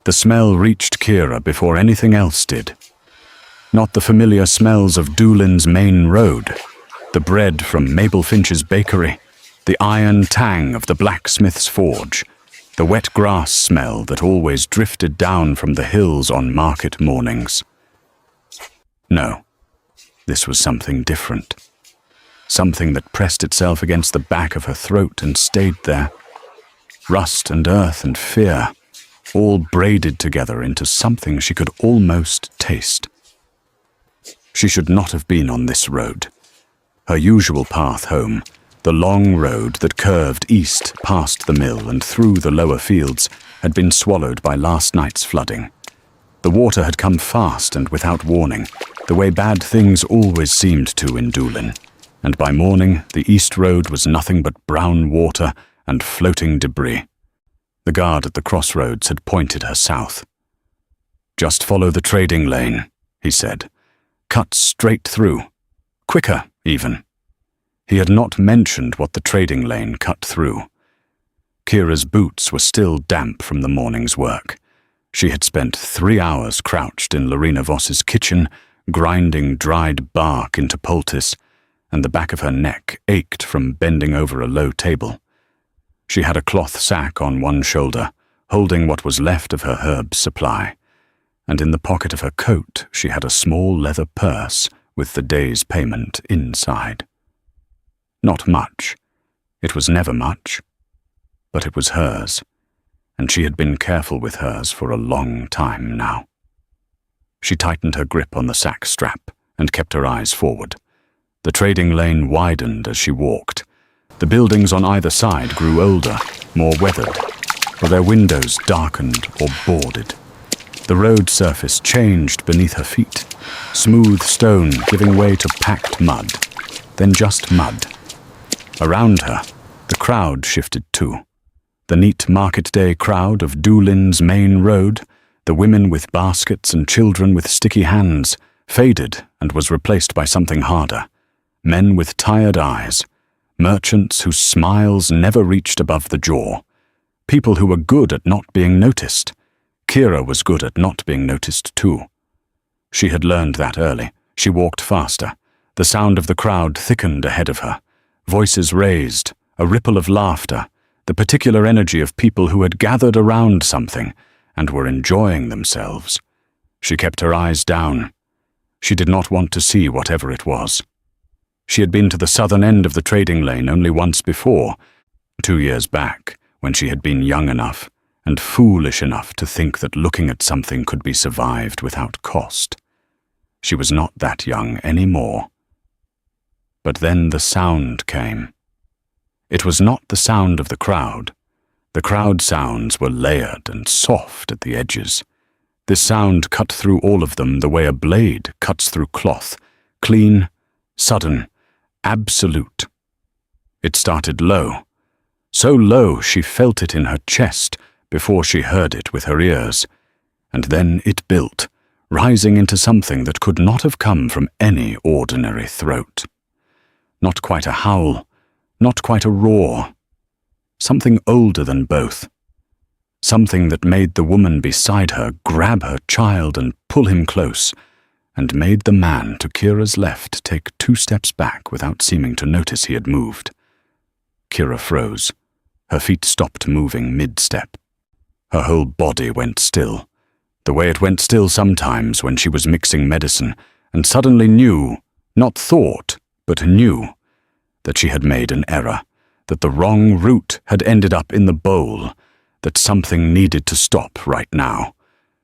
The smell reached Kira before anything else did. Not the familiar smells of Doolin's main road, the bread from Mabel Finch's bakery, the iron tang of the blacksmith's forge, the wet grass smell that always drifted down from the hills on market mornings. No, this was something different. Something that pressed itself against the back of her throat and stayed there. Rust and earth and fear, all braided together into something she could almost taste. She should not have been on this road. Her usual path home, the long road that curved east past the mill and through the lower fields, had been swallowed by last night's flooding. The water had come fast and without warning, the way bad things always seemed to in Doolin, and by morning the east road was nothing but brown water and floating debris. The guard at the crossroads had pointed her south. "Just follow the trading lane," he said. "Cut straight through. Quicker, even." He had not mentioned what the trading lane cut through. Kira's boots were still damp from the morning's work. She had spent 3 hours crouched in Lorena Voss's kitchen, grinding dried bark into poultice, and the back of her neck ached from bending over a low table. She had a cloth sack on one shoulder, holding what was left of her herb supply, and in the pocket of her coat she had a small leather purse with the day's payment inside. Not much. It was never much. But it was hers, and she had been careful with hers for a long time now. She tightened her grip on the sack strap and kept her eyes forward. The trading lane widened as she walked. The buildings on either side grew older, more weathered, or their windows darkened or boarded. The road surface changed beneath her feet, smooth stone giving way to packed mud, then just mud. Around her, the crowd shifted too. The neat market day crowd of Doolin's main road, the women with baskets and children with sticky hands, faded and was replaced by something harder. Men with tired eyes, merchants whose smiles never reached above the jaw, people who were good at not being noticed. Kira was good at not being noticed too. She had learned that early. She walked faster. The sound of the crowd thickened ahead of her. Voices raised, a ripple of laughter, the particular energy of people who had gathered around something and were enjoying themselves. She kept her eyes down. She did not want to see whatever it was. She had been to the southern end of the trading lane only once before, 2 years back, when she had been young enough and foolish enough to think that looking at something could be survived without cost. She was not that young anymore. But then the sound came. It was not the sound of the crowd. The crowd sounds were layered and soft at the edges. This sound cut through all of them the way a blade cuts through cloth, clean, sudden, absolute. It started low, so low she felt it in her chest before she heard it with her ears, and then it built, rising into something that could not have come from any ordinary throat. Not quite a howl, not quite a roar. Something older than both. Something that made the woman beside her grab her child and pull him close, and made the man to Kira's left take 2 steps back without seeming to notice he had moved. Kira froze. Her feet stopped moving mid-step. Her whole body went still, the way it went still sometimes when she was mixing medicine, and suddenly knew, not thought, but knew, that she had made an error, that the wrong route had ended up in the bowl, that something needed to stop right now.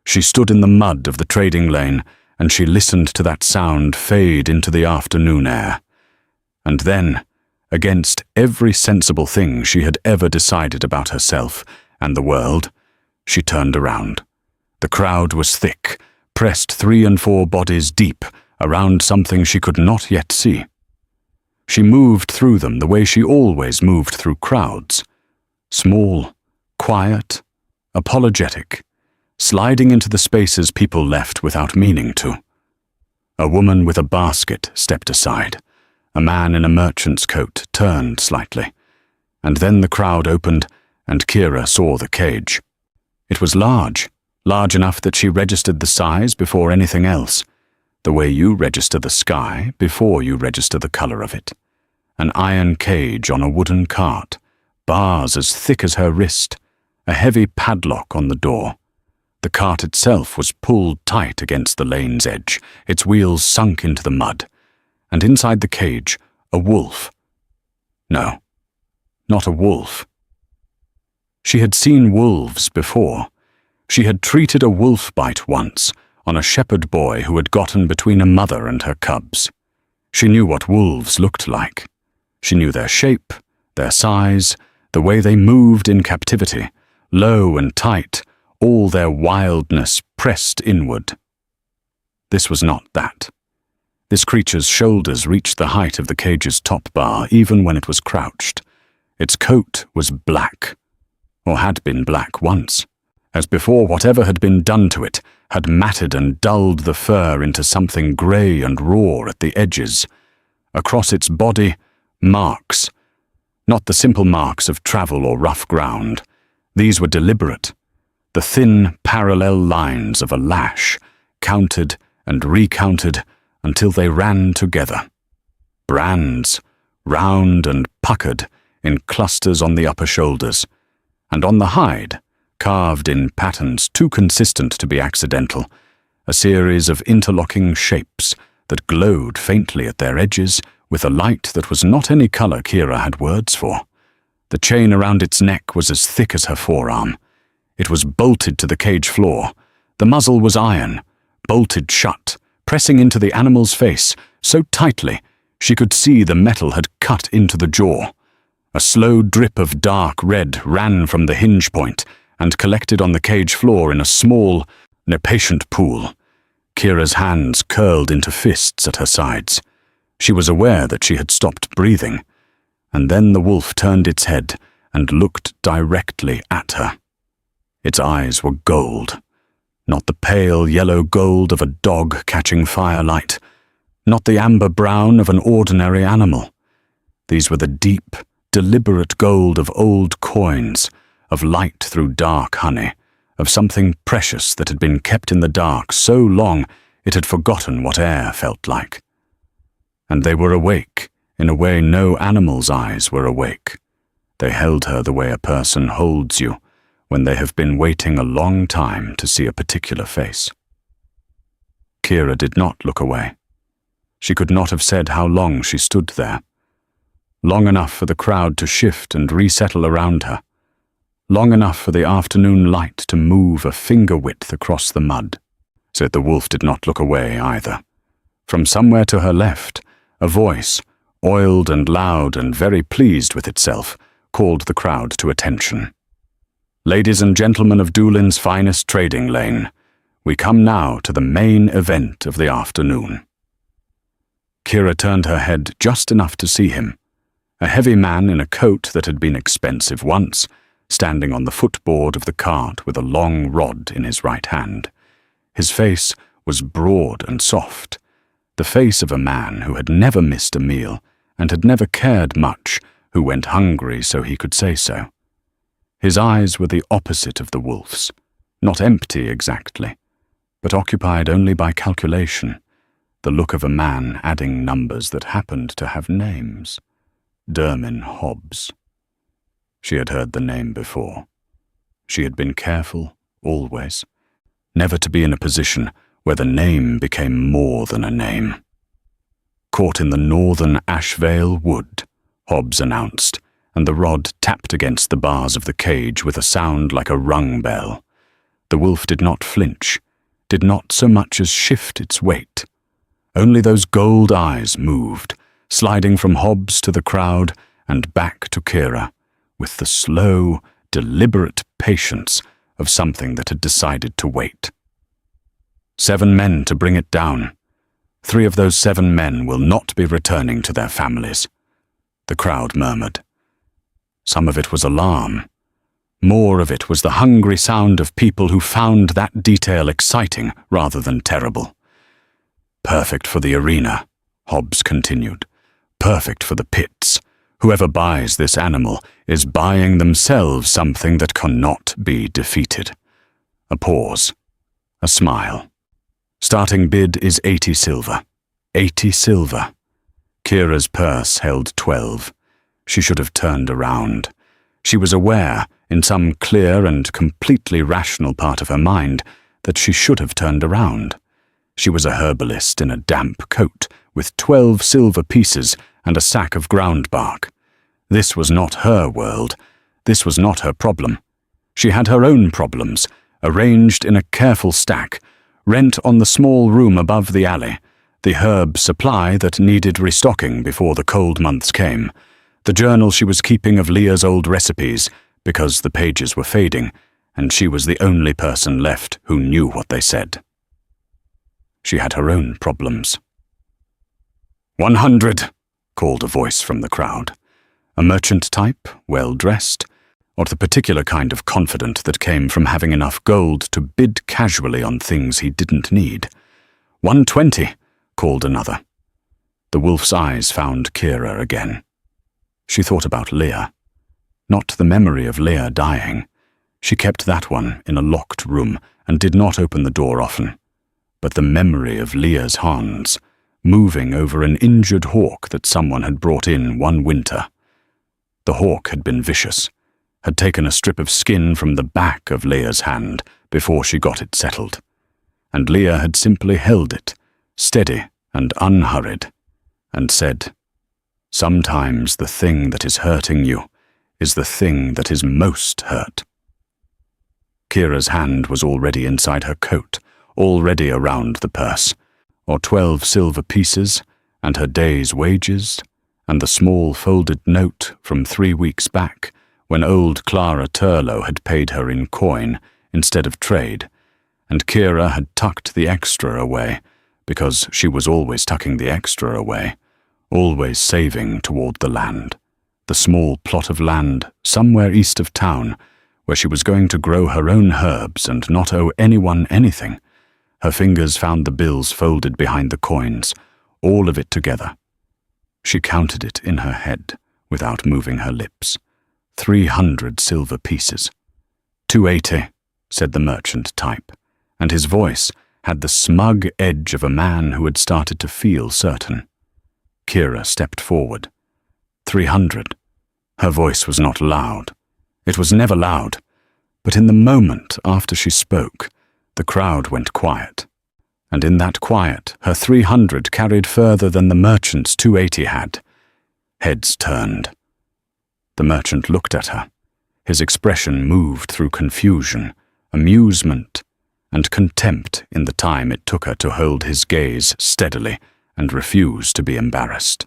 She stood in the mud of the trading lane, and she listened to that sound fade into the afternoon air. And then, against every sensible thing she had ever decided about herself and the world, she turned around. The crowd was thick, pressed 3 and 4 bodies deep around something she could not yet see. She moved through them the way she always moved through crowds. Small, quiet, apologetic, sliding into the spaces people left without meaning to. A woman with a basket stepped aside. A man in a merchant's coat turned slightly. And then the crowd opened, and Kira saw the cage. It was large, large enough that she registered the size before anything else, the way you register the sky before you register the color of it. An iron cage on a wooden cart, bars as thick as her wrist, a heavy padlock on the door. The cart itself was pulled tight against the lane's edge, its wheels sunk into the mud, and inside the cage, a wolf. No, not a wolf. She had seen wolves before. She had treated a wolf bite once on a shepherd boy who had gotten between a mother and her cubs. She knew what wolves looked like. She knew their shape, their size, the way they moved in captivity, low and tight, all their wildness pressed inward. This was not that. This creature's shoulders reached the height of the cage's top bar even when it was crouched. Its coat was black, or had been black once, as before whatever had been done to it had matted and dulled the fur into something grey and raw at the edges. Across its body, marks. Not the simple marks of travel or rough ground. These were deliberate. The thin, parallel lines of a lash, counted and recounted until they ran together. Brands, round and puckered in clusters on the upper shoulders, and on the hide, carved in patterns too consistent to be accidental, a series of interlocking shapes that glowed faintly at their edges with a light that was not any color Kira had words for. The chain around its neck was as thick as her forearm. It was bolted to the cage floor. The muzzle was iron, bolted shut, pressing into the animal's face so tightly she could see the metal had cut into the jaw. A slow drip of dark red ran from the hinge point and collected on the cage floor in a small, nepatient pool. Kira's hands curled into fists at her sides. She was aware that she had stopped breathing, and then the wolf turned its head and looked directly at her. Its eyes were gold, not the pale yellow gold of a dog catching firelight, not the amber brown of an ordinary animal. These were the deep, deliberate gold of old coins, of light through dark honey, of something precious that had been kept in the dark so long it had forgotten what air felt like. And they were awake in a way no animal's eyes were awake. They held her the way a person holds you when they have been waiting a long time to see a particular face. Kira did not look away. She could not have said how long she stood there. Long enough for the crowd to shift and resettle around her. Long enough for the afternoon light to move a finger width across the mud. So the wolf did not look away either. From somewhere to her left, a voice, oiled and loud and very pleased with itself, called the crowd to attention. Ladies and gentlemen of Doolin's finest trading lane, we come now to the main event of the afternoon. Kira turned her head just enough to see him, a heavy man in a coat that had been expensive once, standing on the footboard of the cart with a long rod in his right hand. His face was broad and soft, the face of a man who had never missed a meal and had never cared much, who went hungry so he could say so. His eyes were the opposite of the wolf's, not empty exactly, but occupied only by calculation, the look of a man adding numbers that happened to have names. Dermin Hobbs. She had heard the name before. She had been careful, always, never to be in a position where the name became more than a name. Caught in the northern Ashvale wood, Hobbs announced, and the rod tapped against the bars of the cage with a sound like a rung bell. The wolf did not flinch, did not so much as shift its weight. Only those gold eyes moved, sliding from Hobbs to the crowd and back to Kira, with the slow, deliberate patience of something that had decided to wait. 7 men to bring it down. 3 of those 7 men will not be returning to their families, the crowd murmured. Some of it was alarm. More of it was the hungry sound of people who found that detail exciting rather than terrible. Perfect for the arena, Hobbs continued. Perfect for the pits. Whoever buys this animal is buying themselves something that cannot be defeated. A pause. A smile. Starting bid is 80 silver. 80 silver. Kira's purse held 12. She should have turned around. She was aware, in some clear and completely rational part of her mind, that she should have turned around. She was a herbalist in a damp coat, with 12 silver pieces and a sack of ground bark. This was not her world. This was not her problem. She had her own problems, arranged in a careful stack, rent on the small room above the alley, the herb supply that needed restocking before the cold months came, the journal she was keeping of Leah's old recipes, because the pages were fading, and she was the only person left who knew what they said. She had her own problems. 100, called a voice from the crowd. A merchant type, well-dressed, or the particular kind of confident that came from having enough gold to bid casually on things he didn't need. 120, called another. The wolf's eyes found Kira again. She thought about Leah. Not the memory of Leah dying. She kept that one in a locked room and did not open the door often. But the memory of Leah's hands, moving over an injured hawk that someone had brought in one winter. The hawk had been vicious, had taken a strip of skin from the back of Leah's hand before she got it settled. And Leah had simply held it, steady and unhurried, and said, "Sometimes the thing that is hurting you is the thing that is most hurt." Kira's hand was already inside her coat, already around the purse, or 12 silver pieces, and her day's wages, and the small folded note from 3 weeks back, when old Clara Turlow had paid her in coin instead of trade, and Kira had tucked the extra away, because she was always tucking the extra away, always saving toward the land, the small plot of land somewhere east of town, where she was going to grow her own herbs and not owe anyone anything. Her fingers found the bills folded behind the coins, all of it together. She counted it in her head, without moving her lips. 300 silver pieces. 280, said the merchant type, and his voice had the smug edge of a man who had started to feel certain. Kira stepped forward. 300. Her voice was not loud. It was never loud, but in the moment after she spoke, the crowd went quiet. And in that quiet, her 300 carried further than the merchant's 280 had. Heads turned. The merchant looked at her. His expression moved through confusion, amusement, and contempt in the time it took her to hold his gaze steadily and refuse to be embarrassed.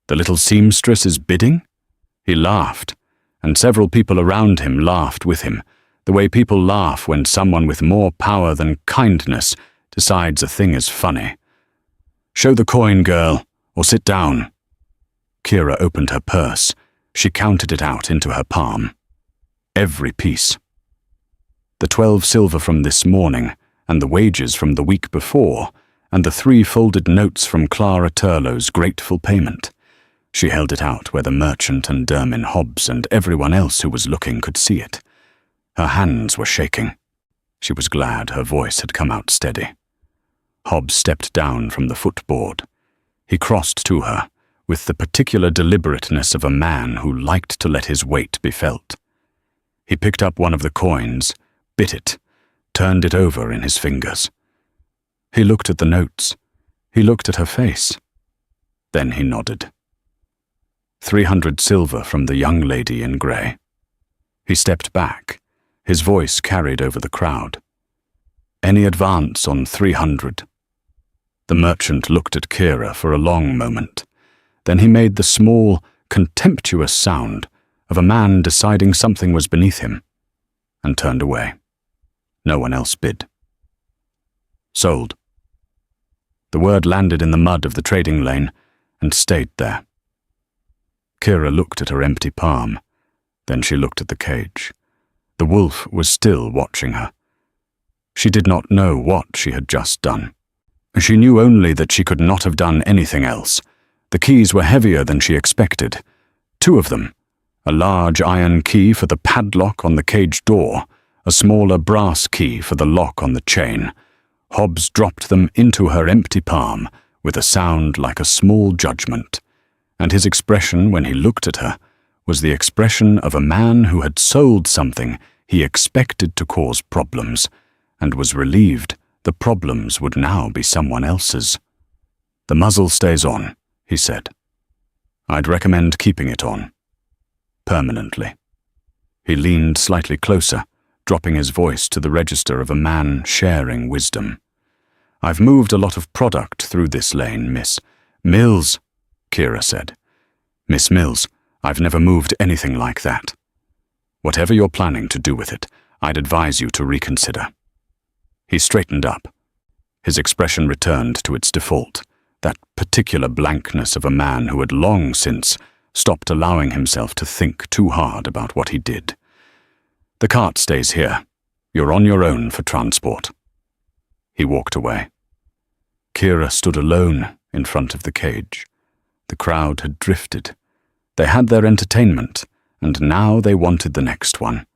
"The little seamstress is bidding?" He laughed, and several people around him laughed with him, the way people laugh when someone with more power than kindness decides a thing is funny. "Show the coin, girl, or sit down." Kira opened her purse. She counted it out into her palm. Every piece. The 12 silver from this morning, and the wages from the week before, and the 3 folded notes from Clara Turlow's grateful payment. She held it out where the merchant and Dermin Hobbs and everyone else who was looking could see it. Her hands were shaking. She was glad her voice had come out steady. Hobbs stepped down from the footboard. He crossed to her, with the particular deliberateness of a man who liked to let his weight be felt. He picked up one of the coins, bit it, turned it over in his fingers. He looked at the notes. He looked at her face. Then he nodded. 300 silver from the young lady in grey. He stepped back. His voice carried over the crowd. "Any advance on 300? The merchant looked at Kira for a long moment. Then he made the small, contemptuous sound of a man deciding something was beneath him, and turned away. No one else bid. "Sold." The word landed in the mud of the trading lane and stayed there. Kira looked at her empty palm. Then she looked at the cage. The wolf was still watching her. She did not know what she had just done. She knew only that she could not have done anything else. The keys were heavier than she expected. 2 of them. A large iron key for the padlock on the cage door, a smaller brass key for the lock on the chain. Hobbs dropped them into her empty palm with a sound like a small judgment, and his expression when he looked at her was the expression of a man who had sold something he expected to cause problems, and was relieved the problems would now be someone else's. "The muzzle stays on," he said. "I'd recommend keeping it on. Permanently." He leaned slightly closer, dropping his voice to the register of a man sharing wisdom. "I've moved a lot of product through this lane, Miss Mills," Kira said. "Miss Mills, I've never moved anything like that. Whatever you're planning to do with it, I'd advise you to reconsider." He straightened up. His expression returned to its default, that particular blankness of a man who had long since stopped allowing himself to think too hard about what he did. "The cart stays here. You're on your own for transport." He walked away. Kira stood alone in front of the cage. The crowd had drifted. They had their entertainment, and now they wanted the next one,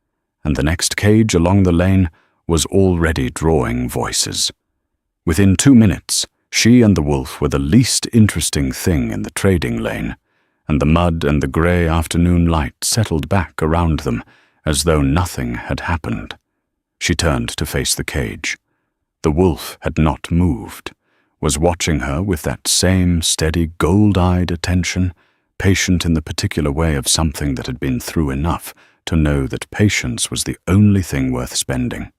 and the next cage along the lane was already drawing voices. Within 2 minutes, she and the wolf were the least interesting thing in the trading lane, and the mud and the grey afternoon light settled back around them as though nothing had happened. She turned to face the cage. The wolf had not moved, was watching her with that same steady gold-eyed attention, patient in the particular way of something that had been through enough to know that patience was the only thing worth spending.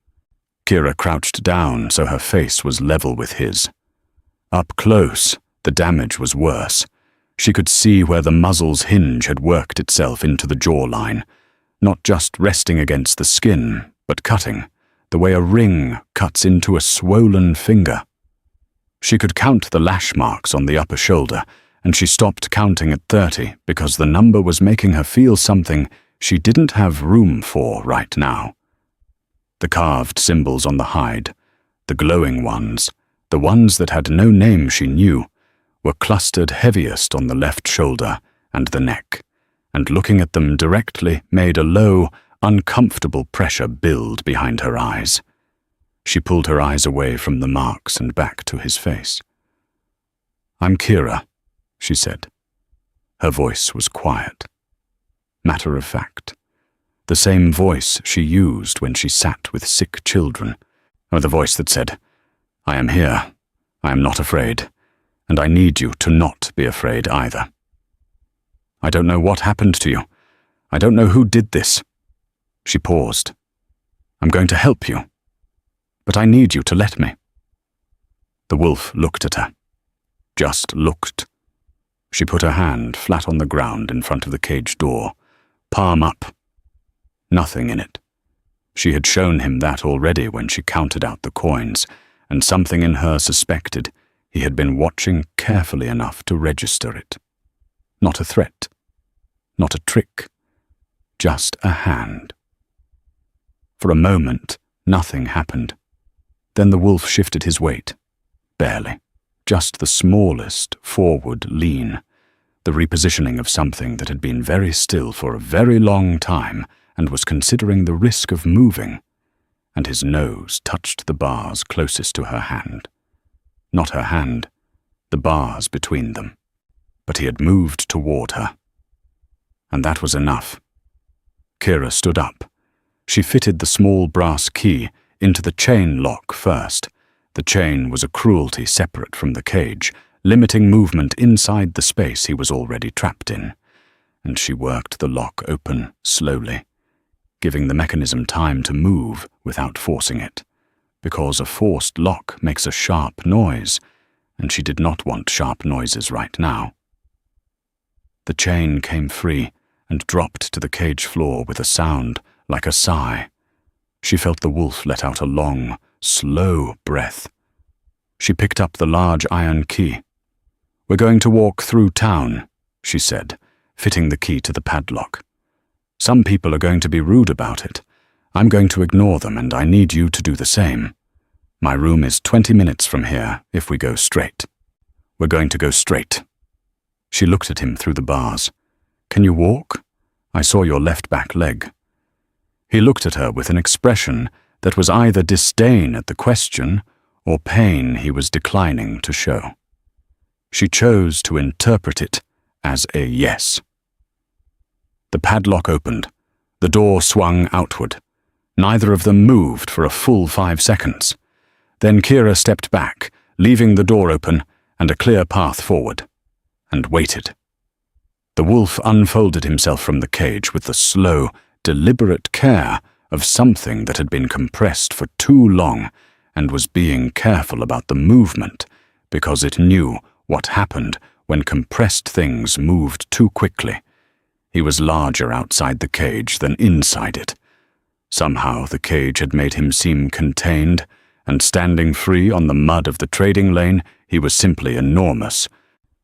Kira crouched down so her face was level with his. Up close, the damage was worse. She could see where the muzzle's hinge had worked itself into the jawline, not just resting against the skin, but cutting, the way a ring cuts into a swollen finger. She could count the lash marks on the upper shoulder, and she stopped counting at 30 because the number was making her feel something she didn't have room for right now. The carved symbols on the hide, the glowing ones, the ones that had no name she knew, were clustered heaviest on the left shoulder and the neck, and looking at them directly made a low, uncomfortable pressure build behind her eyes. She pulled her eyes away from the marks and back to his face. "I'm Kira," she said. Her voice was quiet, matter of fact, the same voice she used when she sat with sick children, or the voice that said, "I am here, I am not afraid, and I need you to not be afraid either. I don't know what happened to you. I don't know who did this." She paused. "I'm going to help you, but I need you to let me." The wolf looked at her. Just looked. She put her hand flat on the ground in front of the cage door, palm up. Nothing in it. She had shown him that already when she counted out the coins, and something in her suspected he had been watching carefully enough to register it. Not a threat. Not a trick. Just a hand. For a moment, nothing happened. Then the wolf shifted his weight. Barely. Just the smallest forward lean. The repositioning of something that had been very still for a very long time and was considering the risk of moving. And his nose touched the bars closest to her hand. Not her hand, the bars between them. But he had moved toward her. And that was enough. Kira stood up. She fitted the small brass key into the chain lock first. The chain was a cruelty separate from the cage, limiting movement inside the space he was already trapped in. And she worked the lock open slowly, giving the mechanism time to move without forcing it, because a forced lock makes a sharp noise, and she did not want sharp noises right now. The chain came free and dropped to the cage floor with a sound like a sigh. She felt the wolf let out a long, slow breath. She picked up the large iron key. "We're going to walk through town," she said, fitting the key to the padlock. "Some people are going to be rude about it. I'm going to ignore them, and I need you to do the same. My room is 20 minutes from here if we go straight." "We're going to go straight." She looked at him through the bars. "Can you walk? I saw your left back leg." He looked at her with an expression that was either disdain at the question or pain he was declining to show. She chose to interpret it as a yes. The padlock opened. The door swung outward. Neither of them moved for a full 5 seconds. Then Kira stepped back, leaving the door open and a clear path forward, and waited. The wolf unfolded himself from the cage with the slow, deliberate care of something that had been compressed for too long and was being careful about the movement because it knew what happened when compressed things moved too quickly. He was larger outside the cage than inside it. Somehow the cage had made him seem contained, and standing free on the mud of the trading lane, he was simply enormous.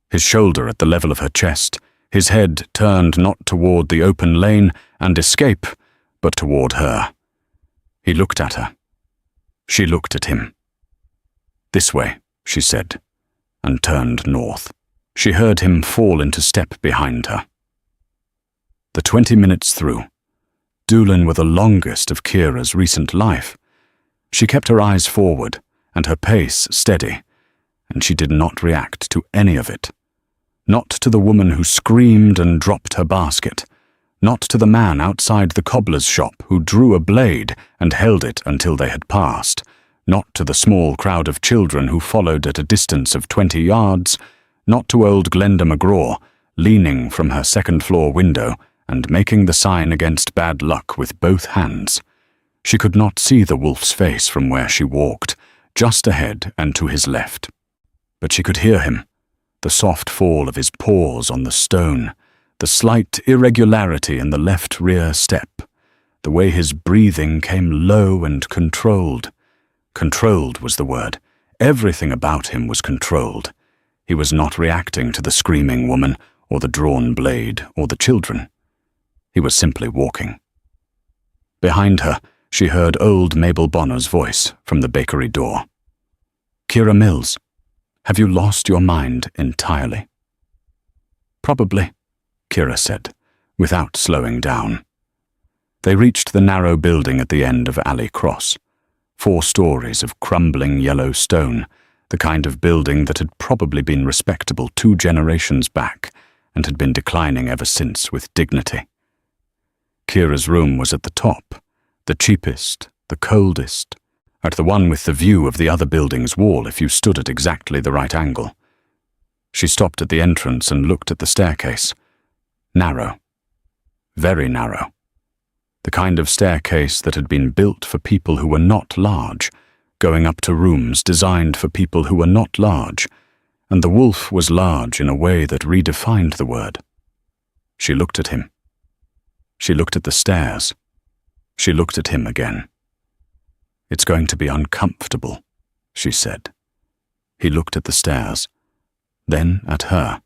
His shoulder at the level of her chest, his head turned not toward the open lane and escape, but toward her. He looked at her. She looked at him. "This way," she said, and turned north. She heard him fall into step behind her. The 20 minutes through, Doolin were the longest of Kira's recent life. She kept her eyes forward and her pace steady, and she did not react to any of it. Not to the woman who screamed and dropped her basket. Not to the man outside the cobbler's shop who drew a blade and held it until they had passed. Not to the small crowd of children who followed at a distance of 20 yards. Not to old Glenda McGraw, leaning from her second-floor window and making the sign against bad luck with both hands. She could not see the wolf's face from where she walked, just ahead and to his left. But she could hear him, the soft fall of his paws on the stone, the slight irregularity in the left rear step, the way his breathing came low and controlled. Controlled was the word. Everything about him was controlled. He was not reacting to the screaming woman or the drawn blade or the children. He was simply walking. Behind her, she heard old Mabel Bonner's voice from the bakery door. "Kira Mills, have you lost your mind entirely?" "Probably," Kira said, without slowing down. They reached the narrow building at the end of Alley Cross. 4 stories of crumbling yellow stone, the kind of building that had probably been respectable 2 generations back and had been declining ever since with dignity. Kira's room was at the top, the cheapest, the coldest, at the one with the view of the other building's wall if you stood at exactly the right angle. She stopped at the entrance and looked at the staircase. Narrow. Very narrow. The kind of staircase that had been built for people who were not large, going up to rooms designed for people who were not large, and the wolf was large in a way that redefined the word. She looked at him. She looked at the stairs. She looked at him again. "It's going to be uncomfortable," she said. He looked at the stairs, then at her.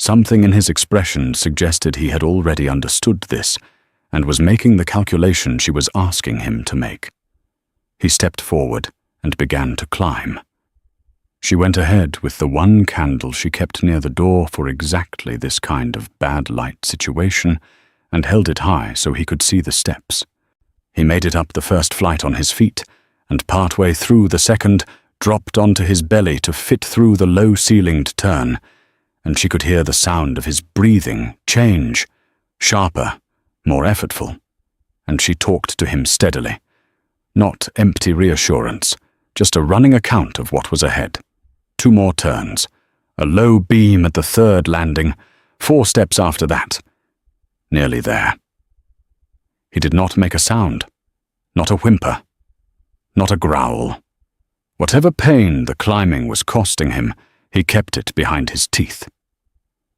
Something in his expression suggested he had already understood this and was making the calculation she was asking him to make. He stepped forward and began to climb. She went ahead with the one candle she kept near the door for exactly this kind of bad light situation and held it high so he could see the steps. He made it up the first flight on his feet, and partway through the second, dropped onto his belly to fit through the low-ceilinged turn, and she could hear the sound of his breathing change, sharper, more effortful, and she talked to him steadily. Not empty reassurance, just a running account of what was ahead. 2 more turns, a low beam at the 3rd landing, 4 steps after that. Nearly there. He did not make a sound, not a whimper, not a growl. Whatever pain the climbing was costing him, he kept it behind his teeth.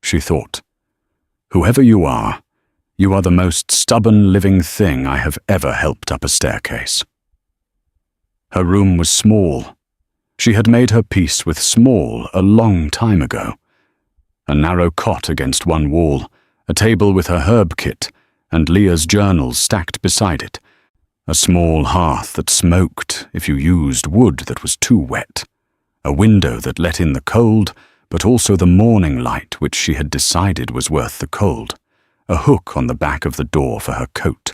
She thought, "Whoever you are the most stubborn living thing I have ever helped up a staircase." Her room was small. She had made her peace with small a long time ago. A narrow cot against one wall, a table with her herb kit, and Leah's journals stacked beside it, a small hearth that smoked if you used wood that was too wet, a window that let in the cold, but also the morning light which she had decided was worth the cold, a hook on the back of the door for her coat,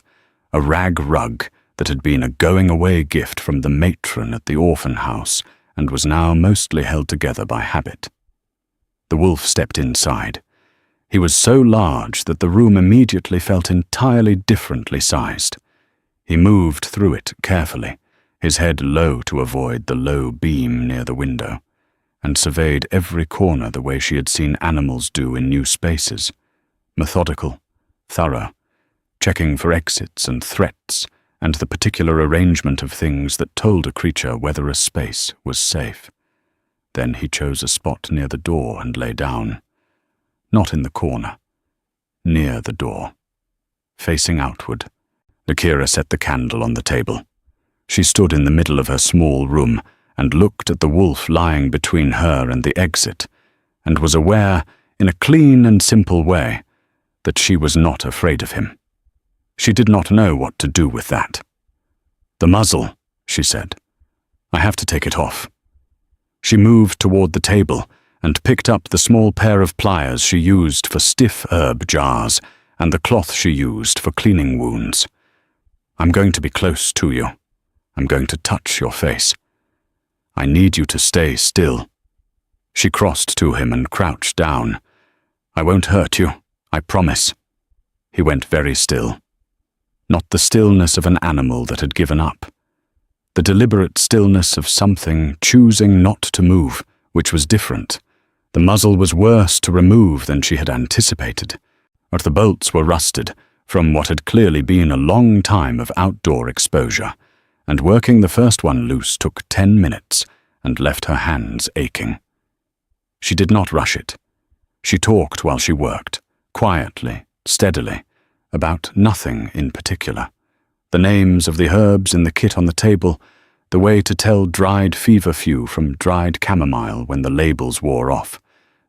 a rag rug that had been a going-away gift from the matron at the orphan house and was now mostly held together by habit. The wolf stepped inside. He was so large that the room immediately felt entirely differently sized. He moved through it carefully, his head low to avoid the low beam near the window, and surveyed every corner the way she had seen animals do in new spaces, methodical, thorough, checking for exits and threats and the particular arrangement of things that told a creature whether a space was safe. Then he chose a spot near the door and lay down. Not in the corner. Near the door. Facing outward. Akira set the candle on the table. She stood in the middle of her small room and looked at the wolf lying between her and the exit, and was aware, in a clean and simple way, that she was not afraid of him. She did not know what to do with that. "The muzzle," she said. "I have to take it off." She moved toward the table and picked up the small pair of pliers she used for stiff herb jars and the cloth she used for cleaning wounds. "I'm going to be close to you. I'm going to touch your face. I need you to stay still." She crossed to him and crouched down. "I won't hurt you, I promise." He went very still. Not the stillness of an animal that had given up. The deliberate stillness of something choosing not to move, which was different. The muzzle was worse to remove than she had anticipated, but the bolts were rusted from what had clearly been a long time of outdoor exposure, and working the first one loose took 10 minutes and left her hands aching. She did not rush it. She talked while she worked, quietly, steadily, about nothing in particular. The names of the herbs in the kit on the table, the way to tell dried feverfew from dried chamomile when the labels wore off,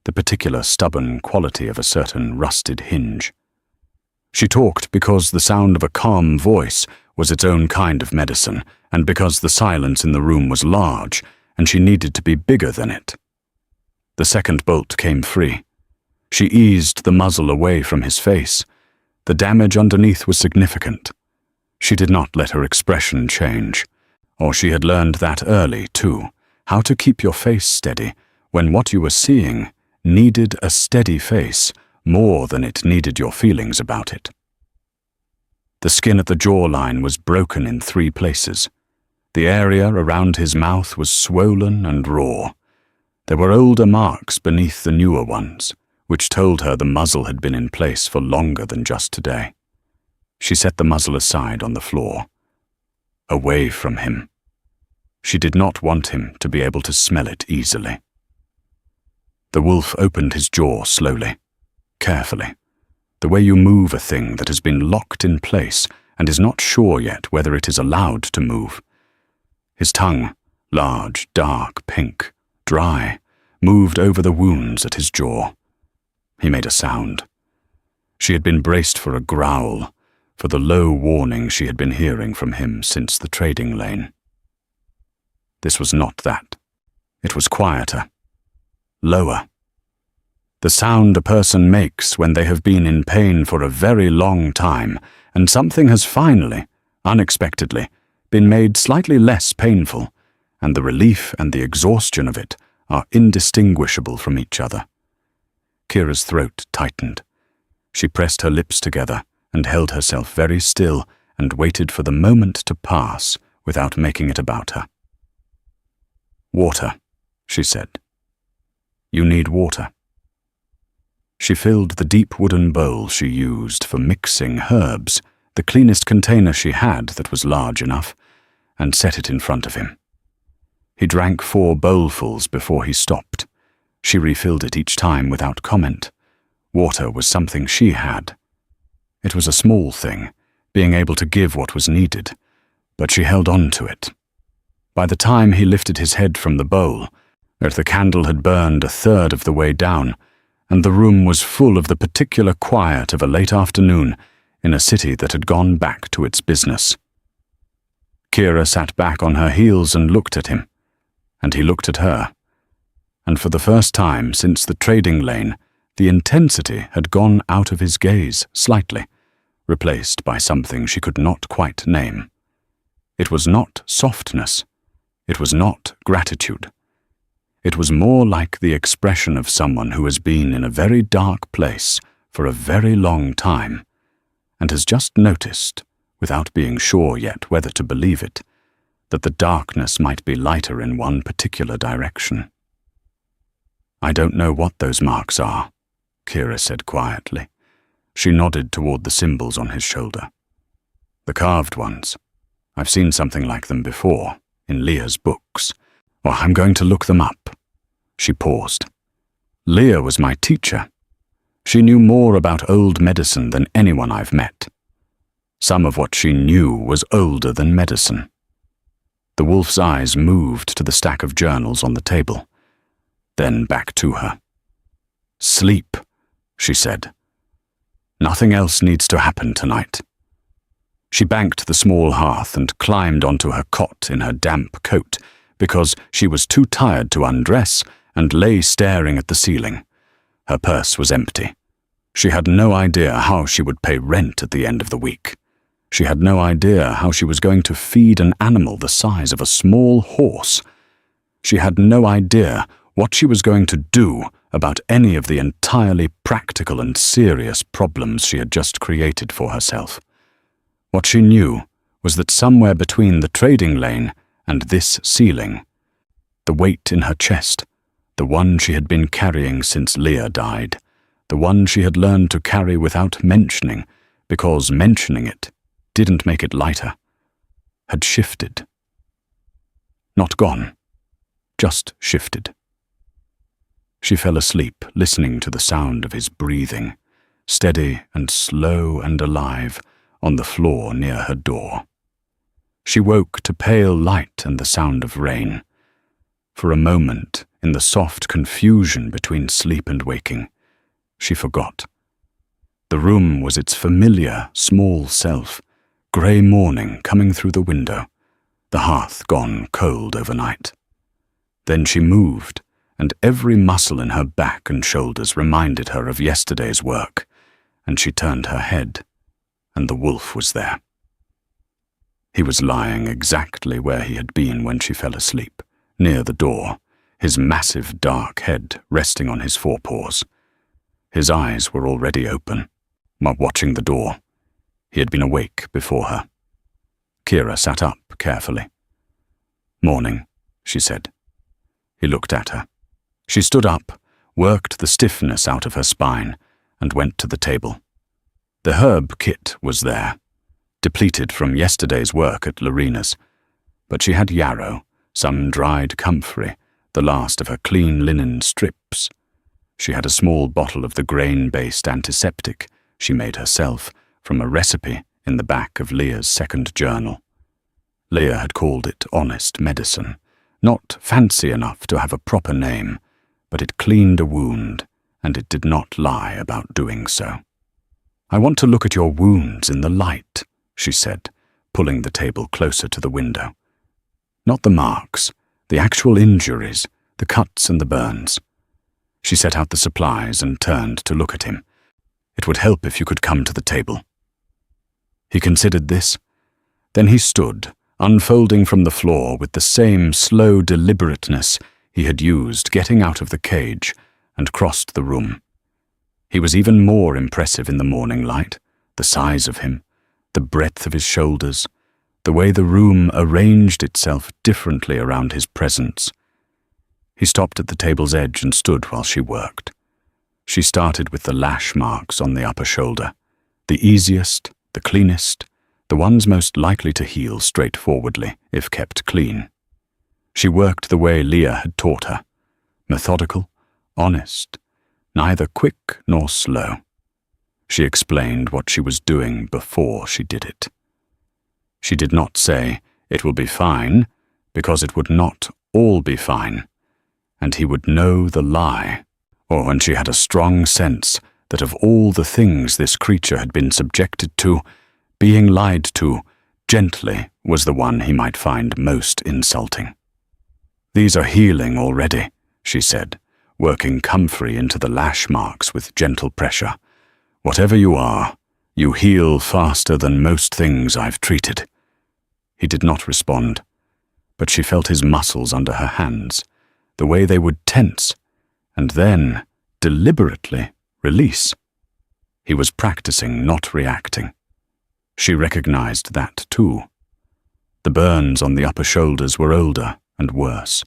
the particular stubborn quality of a certain rusted hinge. She talked because the sound of a calm voice was its own kind of medicine, and because the silence in the room was large, and she needed to be bigger than it. The second bolt came free. She eased the muzzle away from his face. The damage underneath was significant. She did not let her expression change. Or she had learned that early, too, how to keep your face steady when what you were seeing needed a steady face more than it needed your feelings about it. The skin at the jawline was broken in 3 places. The area around his mouth was swollen and raw. There were older marks beneath the newer ones, which told her the muzzle had been in place for longer than just today. She set the muzzle aside on the floor. Away from him. She did not want him to be able to smell it easily. The wolf opened his jaw slowly, carefully, the way you move a thing that has been locked in place and is not sure yet whether it is allowed to move. His tongue, large, dark, pink, dry, moved over the wounds at his jaw. He made a sound. She had been braced for a growl, for the low warning she had been hearing from him since the trading lane. This was not that. It was quieter. Lower. The sound a person makes when they have been in pain for a very long time, and something has finally, unexpectedly, been made slightly less painful, and the relief and the exhaustion of it are indistinguishable from each other. Kira's throat tightened. She pressed her lips together and held herself very still and waited for the moment to pass without making it about her. "Water," she said. "You need water." She filled the deep wooden bowl she used for mixing herbs, the cleanest container she had that was large enough, and set it in front of him. He drank 4 bowlfuls before he stopped. She refilled it each time without comment. Water was something she had. It was a small thing, being able to give what was needed, but she held on to it. By the time he lifted his head from the bowl, the candle had burned 1/3 of the way down, and the room was full of the particular quiet of a late afternoon in a city that had gone back to its business. Kira sat back on her heels and looked at him, and he looked at her. And for the first time since the trading lane, the intensity had gone out of his gaze slightly, replaced by something she could not quite name. It was not softness. It was not gratitude. It was more like the expression of someone who has been in a very dark place for a very long time and has just noticed, without being sure yet whether to believe it, that the darkness might be lighter in one particular direction. "I don't know what those marks are," Kira said quietly. She nodded toward the symbols on his shoulder. "The carved ones. I've seen something like them before, in Leah's books. Or I'm going to look them up." She paused. "Leah was my teacher. She knew more about old medicine than anyone I've met. Some of what she knew was older than medicine." The wolf's eyes moved to the stack of journals on the table, then back to her. "Sleep," she said. "Nothing else needs to happen tonight." She banked the small hearth and climbed onto her cot in her damp coat because she was too tired to undress and lay staring at the ceiling. Her purse was empty. She had no idea how she would pay rent at the end of the week. She had no idea how she was going to feed an animal the size of a small horse. She had no idea what she was going to do about any of the entirely practical and serious problems she had just created for herself. What she knew was that somewhere between the trading lane and this ceiling, the weight in her chest, the one she had been carrying since Leah died, the one she had learned to carry without mentioning, because mentioning it didn't make it lighter, had shifted. Not gone, just shifted. She fell asleep, listening to the sound of his breathing, steady and slow and alive, on the floor near her door. She woke to pale light and the sound of rain. For a moment, in the soft confusion between sleep and waking, she forgot. The room was its familiar, small self, grey morning coming through the window, the hearth gone cold overnight. Then she moved, and every muscle in her back and shoulders reminded her of yesterday's work, and she turned her head, and the wolf was there. He was lying exactly where he had been when she fell asleep, near the door, his massive dark head resting on his forepaws. His eyes were already open, watching the door. He had been awake before her. Kira sat up carefully. "Morning," she said. He looked at her. She stood up, worked the stiffness out of her spine, and went to the table. The herb kit was there, depleted from yesterday's work at Lorena's, but she had yarrow, some dried comfrey, the last of her clean linen strips. She had a small bottle of the grain-based antiseptic she made herself from a recipe in the back of Leah's second journal. Leah had called it honest medicine, not fancy enough to have a proper name, but it cleaned a wound, and it did not lie about doing so. "I want to look at your wounds in the light," she said, pulling the table closer to the window. "Not the marks, the actual injuries, the cuts and the burns." She set out the supplies and turned to look at him. "It would help if you could come to the table." He considered this. Then he stood, unfolding from the floor with the same slow deliberateness he had used getting out of the cage, and crossed the room. He was even more impressive in the morning light, the size of him, the breadth of his shoulders, the way the room arranged itself differently around his presence. He stopped at the table's edge and stood while she worked. She started with the lash marks on the upper shoulder, the easiest, the cleanest, the ones most likely to heal straightforwardly if kept clean. She worked the way Leah had taught her, methodical, honest, neither quick nor slow. She explained what she was doing before she did it. She did not say, "It will be fine," because it would not all be fine, and he would know the lie, or when she had a strong sense that of all the things this creature had been subjected to, being lied to gently was the one he might find most insulting. "These are healing already," she said, working comfrey into the lash marks with gentle pressure. "Whatever you are, You heal faster than most things I've treated." He did not respond, but she felt his muscles under her hands, the way they would tense, and then, deliberately, release. He was practicing not reacting. She recognized that too. The burns on the upper shoulders were older and worse.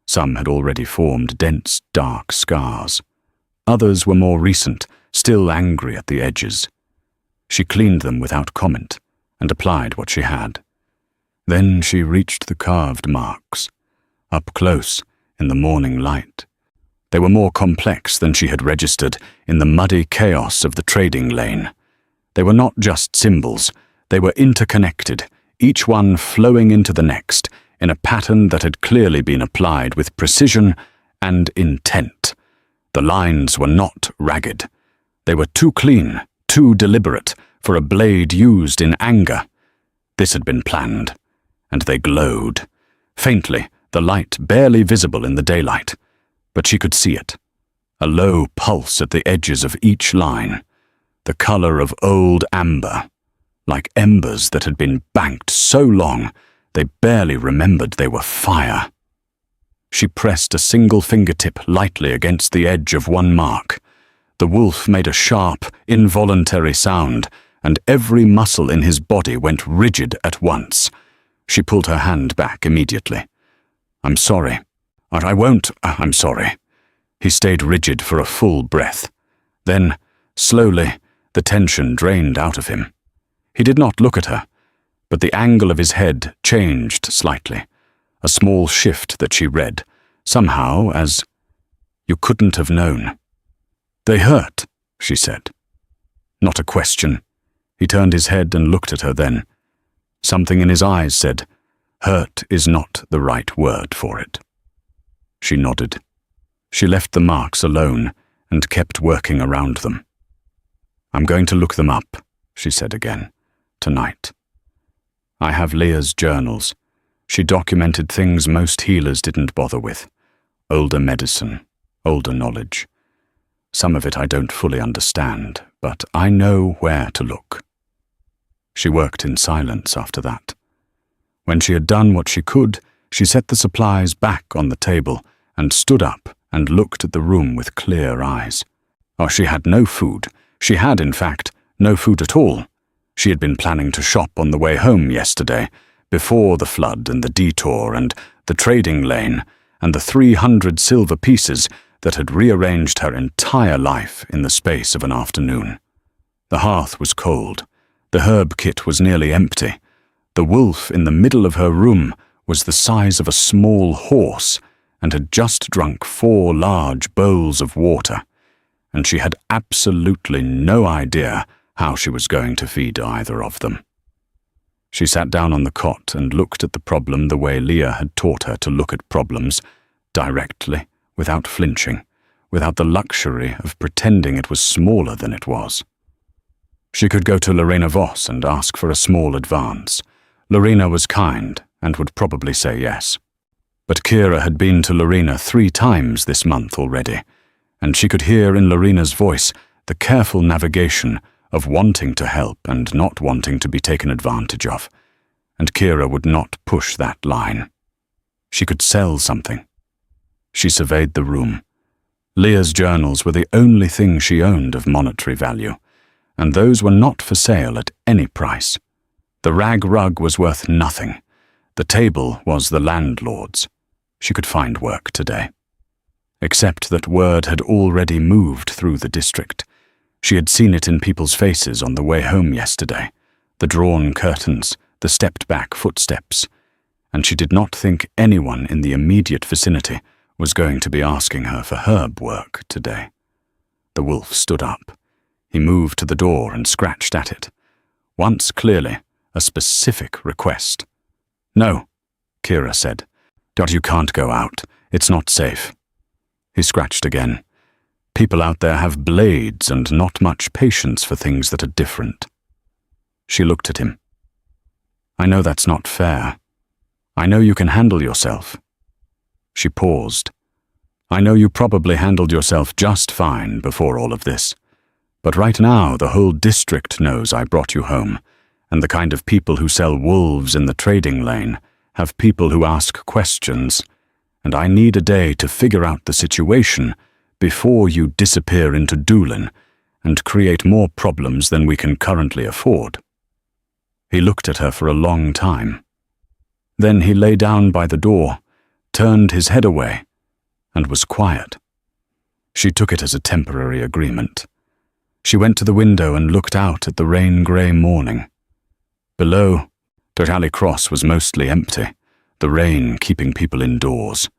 Some had already formed dense, dark scars. Others were more recent, still angry at the edges. She cleaned them without comment and applied what she had. Then she reached the carved marks, up close in the morning light. They were more complex than she had registered in the muddy chaos of the trading lane. They were not just symbols, they were interconnected, each one flowing into the next in a pattern that had clearly been applied with precision and intent. The lines were not ragged. They were too clean, too deliberate for a blade used in anger. This had been planned, and they glowed. Faintly, the light barely visible in the daylight, but she could see it. A low pulse at the edges of each line, the color of old amber, like embers that had been banked so long they barely remembered they were fire. She pressed a single fingertip lightly against the edge of one mark. The wolf made a sharp, involuntary sound, and every muscle in his body went rigid at once. She pulled her hand back immediately. "I'm sorry. I won't. I'm sorry." He stayed rigid for a full breath. Then, slowly, the tension drained out of him. He did not look at her, but the angle of his head changed slightly, a small shift that she read, somehow as, "You couldn't have known." "They hurt," she said. Not a question. He turned his head and looked at her then. Something in his eyes said, "Hurt is not the right word for it." She nodded. She left the marks alone and kept working around them. "I'm going to look them up," she said again, "tonight. I have Leah's journals. She documented things most healers didn't bother with. Older medicine, older knowledge. Some of it I don't fully understand, but I know where to look." She worked in silence after that. When she had done what she could, she set the supplies back on the table and stood up and looked at the room with clear eyes. Oh, she had no food. She had, in fact, no food at all. She had been planning to shop on the way home yesterday, before the flood and the detour and the trading lane and the 300 silver pieces that had rearranged her entire life in the space of an afternoon. The hearth was cold. The herb kit was nearly empty. The wolf in the middle of her room was the size of a small horse and had just drunk 4 large bowls of water, and she had absolutely no idea how she was going to feed either of them. She sat down on the cot and looked at the problem the way Leah had taught her to look at problems, directly, without flinching, without the luxury of pretending it was smaller than it was. She could go to Lorena Voss and ask for a small advance. Lorena was kind and would probably say yes. But Kira had been to Lorena 3 times this month already, and she could hear in Lorena's voice the careful navigation of wanting to help and not wanting to be taken advantage of, and Kira would not push that line. She could sell something. She surveyed the room. Leah's journals were the only thing she owned of monetary value, and those were not for sale at any price. The rag rug was worth nothing. The table was the landlord's. She could find work today. Except that word had already moved through the district. She had seen it in people's faces on the way home yesterday, the drawn curtains, the stepped-back footsteps, and she did not think anyone in the immediate vicinity was going to be asking her for herb work today. The wolf stood up. He moved to the door and scratched at it. Once clearly, a specific request. "No," Kira said. "Dad, you can't go out. It's not safe." He scratched again. People out there have blades and not much patience for things that are different. She looked at him. "I know that's not fair. I know you can handle yourself." She paused. "I know you probably handled yourself just fine before all of this, But right now, the whole district knows I brought you home, and the kind of people who sell wolves in the trading lane have people who ask questions, and I need a day to figure out the situation before you disappear into Doolin and create more problems than we can currently afford." He looked at her for a long time. Then he lay down by the door, turned his head away, and was quiet. She took it as a temporary agreement. She went to the window and looked out at the rain-grey morning. Below, Torali Cross was mostly empty, the rain keeping people indoors.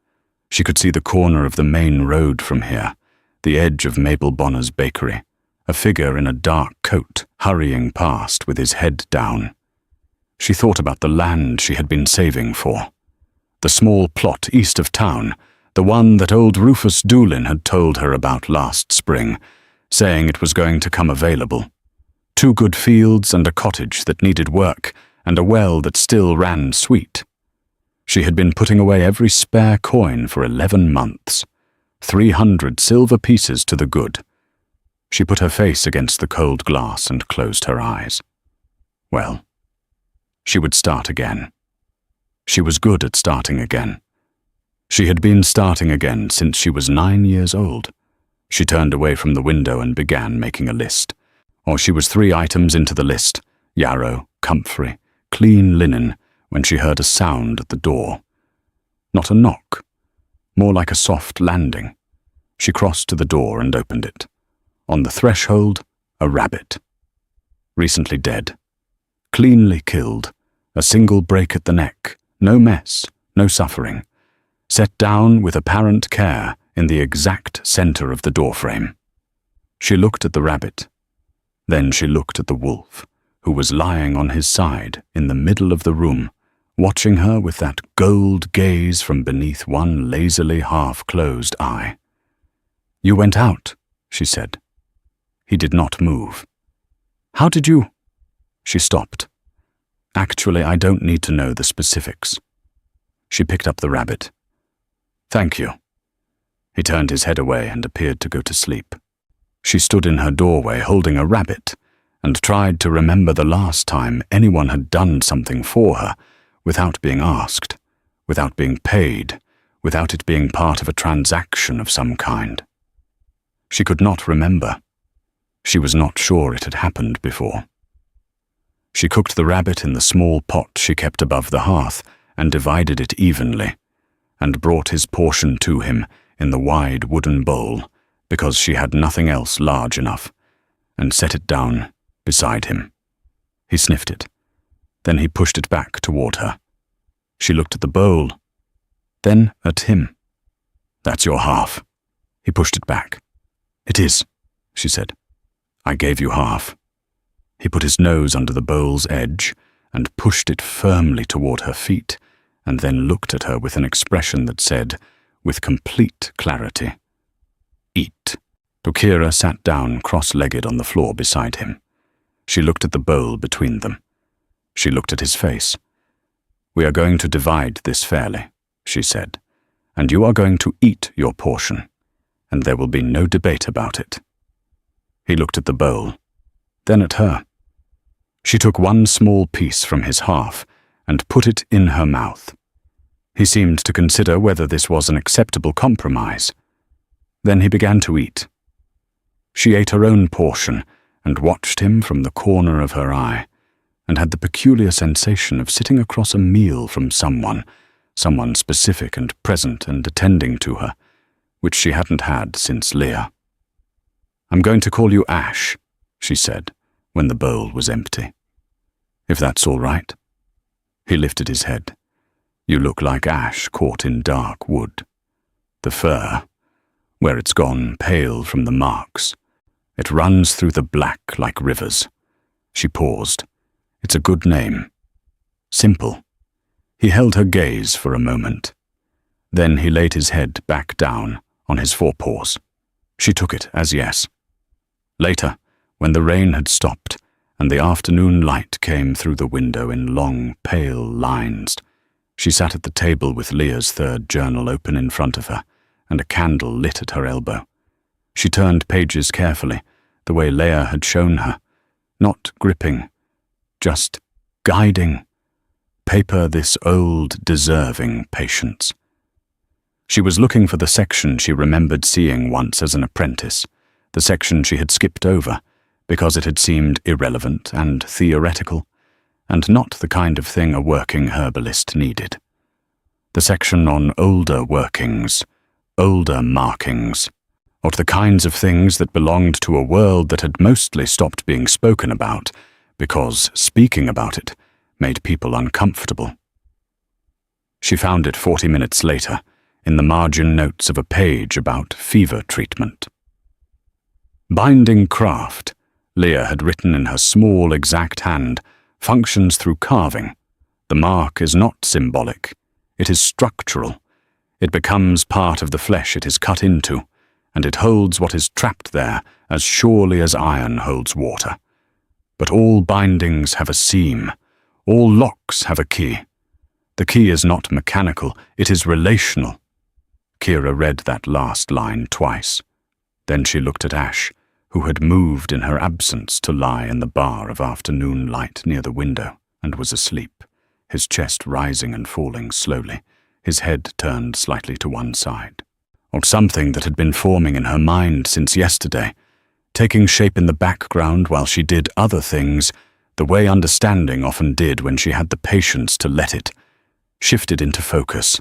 She could see the corner of the main road from here, the edge of Mabel Bonner's bakery, a figure in a dark coat hurrying past with his head down. She thought about the land she had been saving for. The small plot east of town, the one that old Rufus Doolin had told her about last spring, saying it was going to come available. 2 good fields and a cottage that needed work, and a well that still ran sweet. She had been putting away every spare coin for 11 months, 300 silver pieces to the good. She put her face against the cold glass and closed her eyes. Well, she would start again. She was good at starting again. She had been starting again since she was 9 years old. She turned away from the window and began making a list. Or she was 3 items into the list: yarrow, comfrey, clean linen, when she heard a sound at the door. Not a knock, more like a soft landing. She crossed to the door and opened it. On the threshold, a rabbit. Recently dead. Cleanly killed. A single break at the neck. No mess, no suffering. Set down with apparent care in the exact center of the doorframe. She looked at the rabbit. Then she looked at the wolf, who was lying on his side in the middle of the room, watching her with that gold gaze from beneath one lazily half-closed eye. "You went out," she said. He did not move. "How did you—" She stopped. "Actually, I don't need to know the specifics." She picked up the rabbit. "Thank you." He turned his head away and appeared to go to sleep. She stood in her doorway holding a rabbit and tried to remember the last time anyone had done something for her without being asked, without being paid, without it being part of a transaction of some kind. She could not remember. She was not sure it had happened before. She cooked the rabbit in the small pot she kept above the hearth and divided it evenly, and brought his portion to him in the wide wooden bowl, because she had nothing else large enough, and set it down beside him. He sniffed it. Then he pushed it back toward her. She looked at the bowl, then at him. "That's your half." He pushed it back. "It is," she said. "I gave you half." He put his nose under the bowl's edge and pushed it firmly toward her feet, and then looked at her with an expression that said, with complete clarity, "Eat." Tokira sat down cross-legged on the floor beside him. She looked at the bowl between them. She looked at his face. "We are going to divide this fairly," she said, "and you are going to eat your portion, and there will be no debate about it." He looked at the bowl, then at her. She took one small piece from his half and put it in her mouth. He seemed to consider whether this was an acceptable compromise. Then he began to eat. She ate her own portion and watched him from the corner of her eye, and had the peculiar sensation of sitting across a meal from someone specific and present and attending to her, which she hadn't had since Leah. "I'm going to call you Ash," she said, when the bowl was empty. "If that's all right." He lifted his head. "You look like ash caught in dark wood. The fur, where it's gone pale from the marks. It runs through the black like rivers." She paused. "It's a good name. Simple." He held her gaze for a moment. Then he laid his head back down on his forepaws. She took it as yes. Later, when the rain had stopped and the afternoon light came through the window in long, pale lines, she sat at the table with Leah's third journal open in front of her and a candle lit at her elbow. She turned pages carefully, the way Leia had shown her, not gripping, just guiding. Paper this old, deserving patience. She was looking for the section she remembered seeing once as an apprentice, the section she had skipped over, because it had seemed irrelevant and theoretical, and not the kind of thing a working herbalist needed. The section on older workings, older markings, or the kinds of things that belonged to a world that had mostly stopped being spoken about, because speaking about it made people uncomfortable. She found it 40 minutes later, in the margin notes of a page about fever treatment. Binding craft, Leah had written in her small, exact hand, functions through carving. The mark is not symbolic. It is structural. It becomes part of the flesh it is cut into, and it holds what is trapped there as surely as iron holds water. But all bindings have a seam. All locks have a key. The key is not mechanical, it is relational. Kira read that last line twice. Then she looked at Ash, who had moved in her absence to lie in the bar of afternoon light near the window, and was asleep, his chest rising and falling slowly, his head turned slightly to one side. Or something that had been forming in her mind since yesterday, taking shape in the background while she did other things, the way understanding often did when she had the patience to let it, shifted into focus.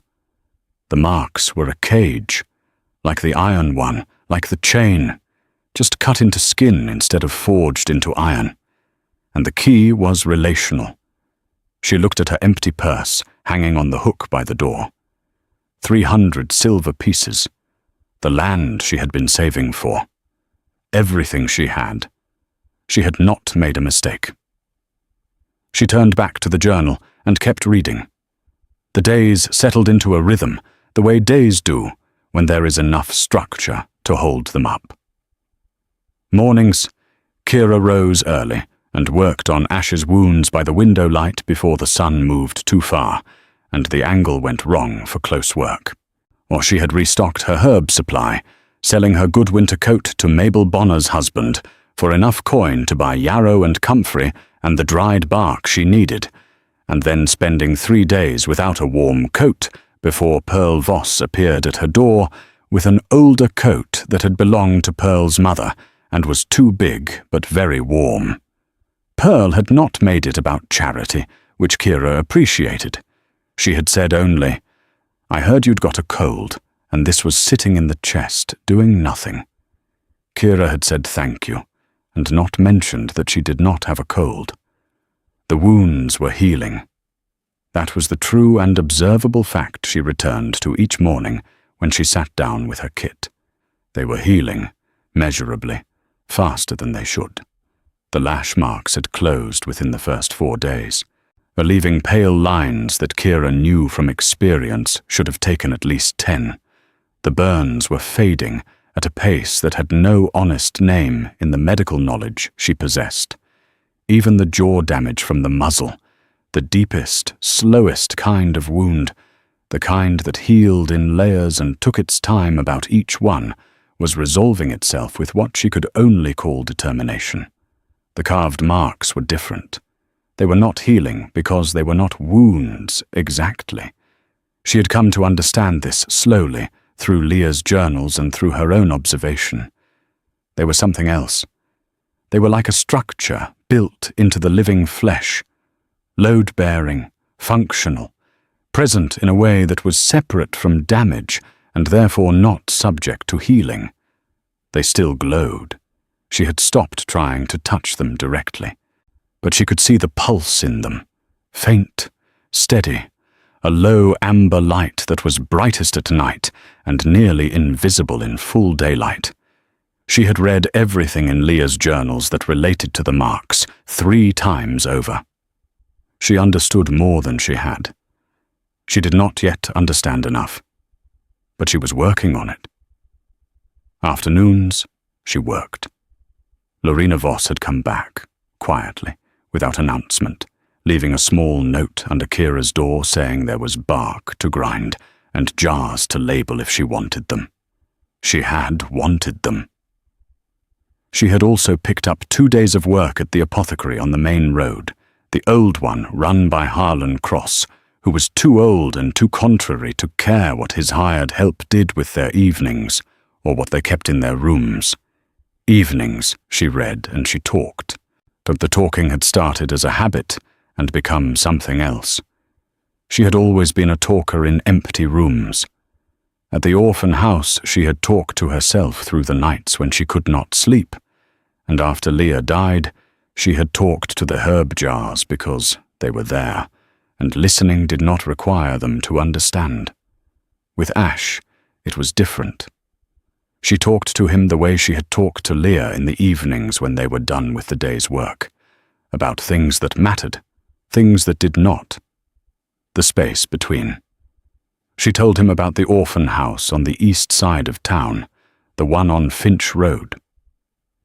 The marks were a cage, like the iron one, like the chain, just cut into skin instead of forged into iron. And the key was relational. She looked at her empty purse hanging on the hook by the door. 300 silver pieces, the land she had been saving for. Everything she had. She had not made a mistake. She turned back to the journal and kept reading. The days settled into a rhythm, the way days do when there is enough structure to hold them up. Mornings, Kira rose early and worked on Ash's wounds by the window light before the sun moved too far, and the angle went wrong for close work. Or she had restocked her herb supply, selling her good winter coat to Mabel Bonner's husband for enough coin to buy yarrow and comfrey and the dried bark she needed, and then spending 3 days without a warm coat before Pearl Voss appeared at her door with an older coat that had belonged to Pearl's mother and was too big but very warm. Pearl had not made it about charity, which Kira appreciated. She had said only, "I heard you'd got a cold, and this was sitting in the chest, doing nothing." Kira had said thank you, and not mentioned that she did not have a cold. The wounds were healing. That was the true and observable fact she returned to each morning when she sat down with her kit. They were healing, measurably, faster than they should. The lash marks had closed within the first 4 days, leaving pale lines that Kira knew from experience should have taken at least 10. The burns were fading at a pace that had no honest name in the medical knowledge she possessed. Even the jaw damage from the muzzle, the deepest, slowest kind of wound, the kind that healed in layers and took its time about each one, was resolving itself with what she could only call determination. The carved marks were different. They were not healing because they were not wounds exactly. She had come to understand this slowly, through Leah's journals and through her own observation. They were something else. They were like a structure built into the living flesh, load-bearing, functional, present in a way that was separate from damage and therefore not subject to healing. They still glowed. She had stopped trying to touch them directly, but she could see the pulse in them, faint, steady, a low amber light that was brightest at night and nearly invisible in full daylight. She had read everything in Leah's journals that related to the marks 3 times over. She understood more than she had. She did not yet understand enough, but she was working on it. Afternoons, she worked. Lorena Voss had come back, quietly, without announcement, leaving a small note under Kira's door saying there was bark to grind and jars to label if she wanted them. She had wanted them. She had also picked up 2 days of work at the apothecary on the main road, the old one run by Harlan Cross, who was too old and too contrary to care what his hired help did with their evenings, or what they kept in their rooms. Evenings, she read and she talked, but the talking had started as a habit and become something else. She had always been a talker in empty rooms. At the orphan house she had talked to herself through the nights when she could not sleep, and after Leah died, she had talked to the herb jars because they were there, and listening did not require them to understand. With Ash, it was different. She talked to him the way she had talked to Leah in the evenings when they were done with the day's work, about things that mattered, things that did not, the space between. She told him about the orphan house on the east side of town, the one on Finch Road.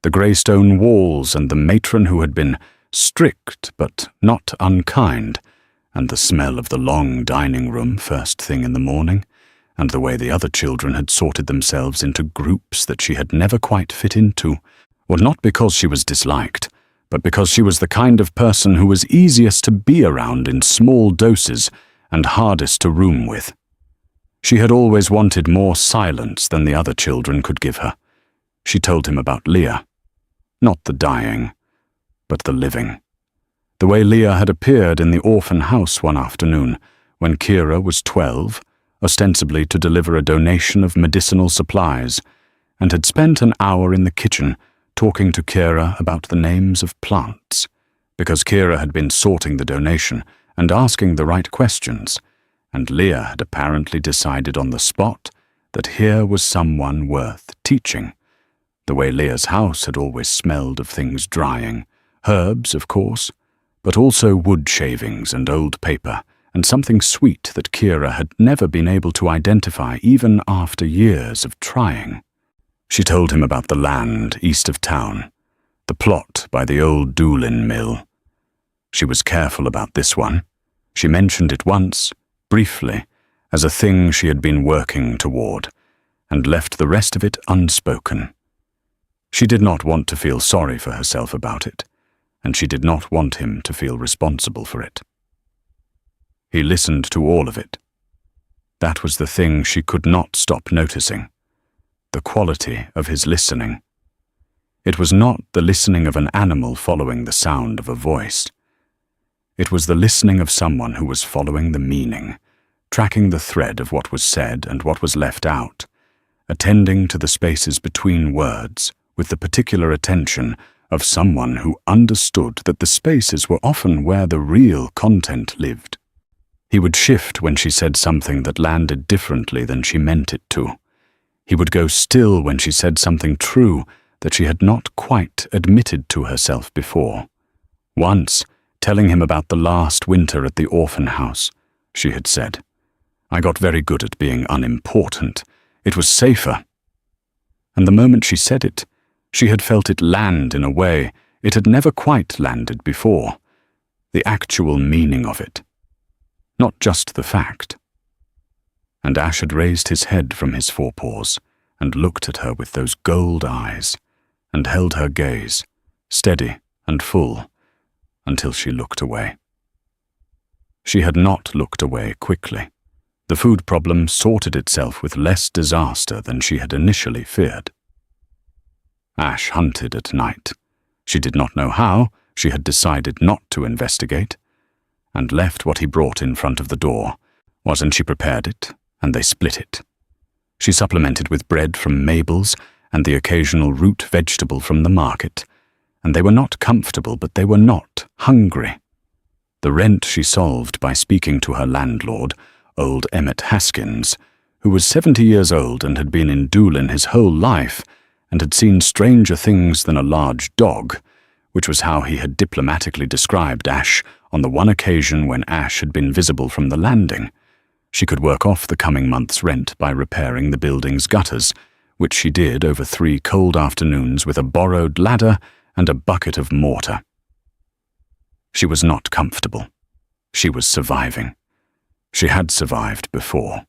The grey stone walls and the matron who had been strict but not unkind, and the smell of the long dining room first thing in the morning, and the way the other children had sorted themselves into groups that she had never quite fit into, well, not because she was disliked, but because she was the kind of person who was easiest to be around in small doses and hardest to room with. She had always wanted more silence than the other children could give her. She told him about Leah. Not the dying, but the living. The way Leah had appeared in the orphan house one afternoon, when Kira was 12, ostensibly to deliver a donation of medicinal supplies, and had spent an hour in the kitchen talking to Kira about the names of plants, because Kira had been sorting the donation and asking the right questions, and Leah had apparently decided on the spot that here was someone worth teaching. The way Leah's house had always smelled of things drying, herbs, of course, but also wood shavings and old paper, and something sweet that Kira had never been able to identify even after years of trying. She told him about the land east of town, the plot by the old Doolin mill. She was careful about this one. She mentioned it once, briefly, as a thing she had been working toward, and left the rest of it unspoken. She did not want to feel sorry for herself about it, and she did not want him to feel responsible for it. He listened to all of it. That was the thing she could not stop noticing, the quality of his listening. It was not the listening of an animal following the sound of a voice. It was the listening of someone who was following the meaning, tracking the thread of what was said and what was left out, attending to the spaces between words with the particular attention of someone who understood that the spaces were often where the real content lived. He would shift when she said something that landed differently than she meant it to. He would go still when she said something true that she had not quite admitted to herself before. Once, telling him about the last winter at the orphan house, she had said, "I got very good at being unimportant. It was safer." And the moment she said it, she had felt it land in a way it had never quite landed before, the actual meaning of it, not just the fact. And Ash had raised his head from his forepaws and looked at her with those gold eyes, and held her gaze, steady and full, until she looked away. She had not looked away quickly. The food problem sorted itself with less disaster than she had initially feared. Ash hunted at night. She did not know how. She had decided not to investigate, and left what he brought in front of the door. Wasn't she prepared it, and they split it. She supplemented with bread from Mabel's and the occasional root vegetable from the market, and they were not comfortable, but they were not hungry. The rent she solved by speaking to her landlord, old Emmett Haskins, who was 70 years old and had been in Doolin his whole life, and had seen stranger things than a large dog, which was how he had diplomatically described Ash on the one occasion when Ash had been visible from the landing. She could work off the coming month's rent by repairing the building's gutters, which she did over 3 cold afternoons with a borrowed ladder and a bucket of mortar. She was not comfortable. She was surviving. She had survived before.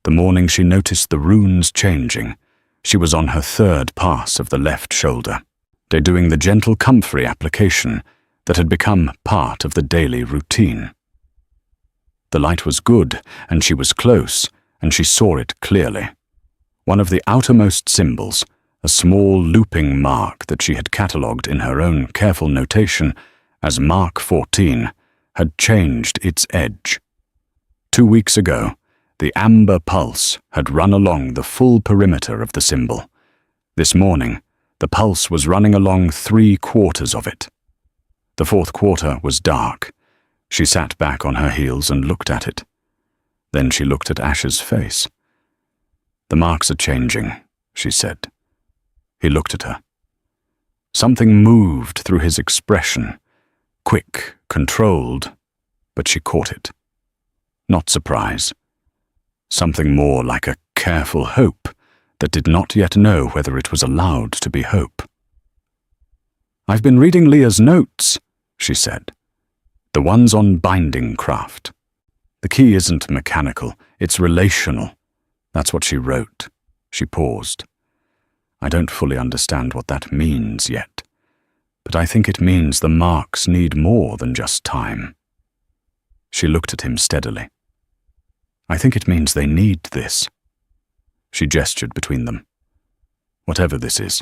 The morning she noticed the runes changing, She was on her third pass of the left shoulder, doing the gentle comfrey application that had become part of the daily routine. The light was good, and she was close, and she saw it clearly. One of the outermost symbols, a small looping mark that she had catalogued in her own careful notation as Mark 14, had changed its edge. 2 weeks ago, the amber pulse had run along the full perimeter of the symbol. This morning, the pulse was running along 3/4 of it. The 4th quarter was dark. She sat back on her heels and looked at it. Then she looked at Ash's face. "The marks are changing," she said. He looked at her. Something moved through his expression, quick, controlled, but she caught it. Not surprise. Something more like a careful hope that did not yet know whether it was allowed to be hope. "I've been reading Leah's notes," she said. "The ones on binding craft. The key isn't mechanical, it's relational. That's what she wrote." She paused. "I don't fully understand what that means yet, but I think it means the marks need more than just time." She looked at him steadily. "I think it means they need this." She gestured between them. "Whatever this is."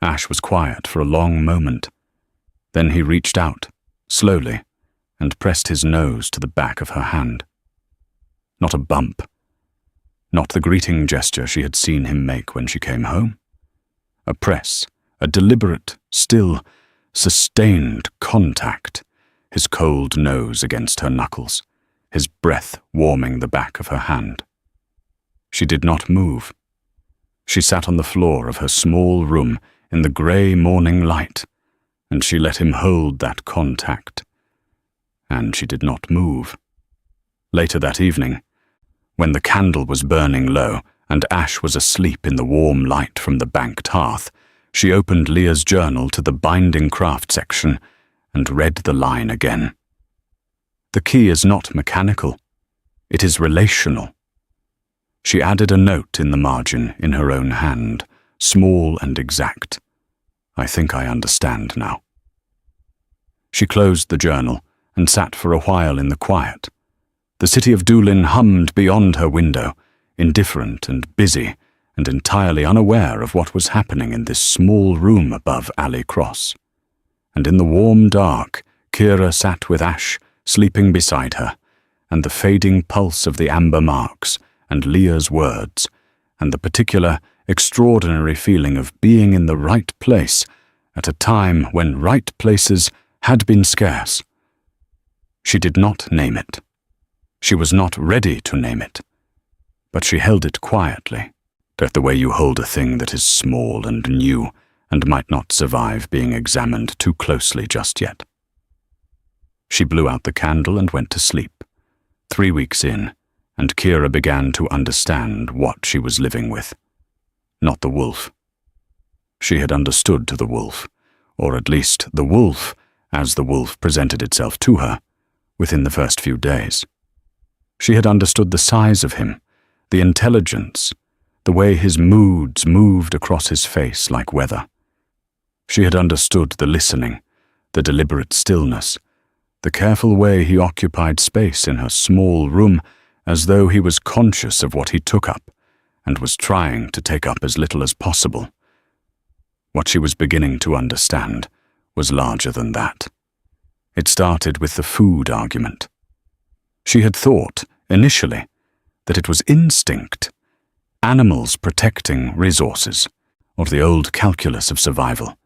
Ash was quiet for a long moment. Then he reached out, slowly, and pressed his nose to the back of her hand. Not a bump. Not the greeting gesture she had seen him make when she came home. A press, a deliberate, still, sustained contact, his cold nose against her knuckles, his breath warming the back of her hand. She did not move. She sat on the floor of her small room in the grey morning light, and she let him hold that contact. And she did not move. Later that evening, when the candle was burning low and Ash was asleep in the warm light from the banked hearth, she opened Leah's journal to the binding craft section and read the line again. The key is not mechanical. It is relational. She added a note in the margin in her own hand, small and exact. "I think I understand now." She closed the journal and sat for a while in the quiet. The city of Doolin hummed beyond her window, indifferent and busy, and entirely unaware of what was happening in this small room above Alley Cross. And in the warm dark, Kira sat with Ash, sleeping beside her, and the fading pulse of the amber marks, and Leah's words, and the particular, extraordinary feeling of being in the right place at a time when right places had been scarce. She did not name it. She was not ready to name it, but she held it quietly, the way you hold a thing that is small and new and might not survive being examined too closely just yet. She blew out the candle and went to sleep. 3 weeks in, and Kira began to understand what she was living with. Not the wolf. She had understood the wolf, or at least the wolf, as the wolf presented itself to her, within the first few days. She had understood the size of him, the intelligence, the way his moods moved across his face like weather. She had understood the listening, the deliberate stillness, the careful way he occupied space in her small room as though he was conscious of what he took up and was trying to take up as little as possible. What she was beginning to understand was larger than that. It started with the food argument. She had thought, initially, that it was instinct, animals protecting resources, or the old calculus of survival.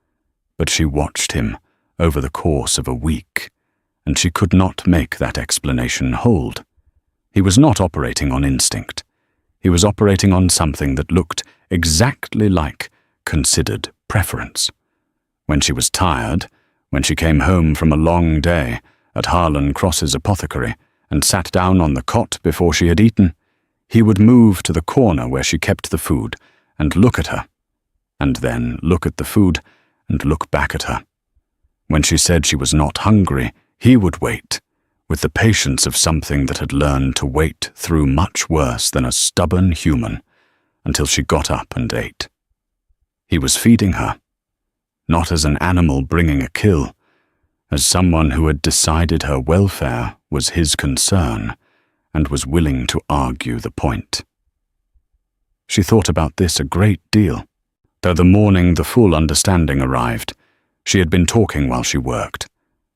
But she watched him over the course of a week, and she could not make that explanation hold. He was not operating on instinct. He was operating on something that looked exactly like considered preference. When she was tired, when she came home from a long day at Harlan Cross's apothecary and sat down on the cot before she had eaten, he would move to the corner where she kept the food and look at her, and then look at the food and look back at her. When she said she was not hungry, he would wait, with the patience of something that had learned to wait through much worse than a stubborn human, until she got up and ate. He was feeding her, not as an animal bringing a kill, as someone who had decided her welfare was his concern and was willing to argue the point. She thought about this a great deal, though the morning the full understanding arrived. She had been talking while she worked,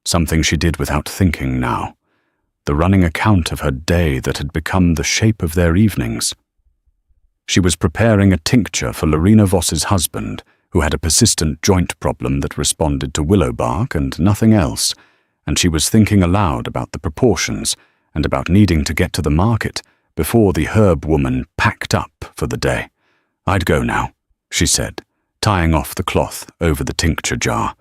something she did without thinking now, the running account of her day that had become the shape of their evenings. She was preparing a tincture for Lorena Voss's husband, who had a persistent joint problem that responded to willow bark and nothing else, and she was thinking aloud about the proportions and about needing to get to the market before the herb woman packed up for the day. "I'd go now," she said, tying off the cloth over the tincture jar,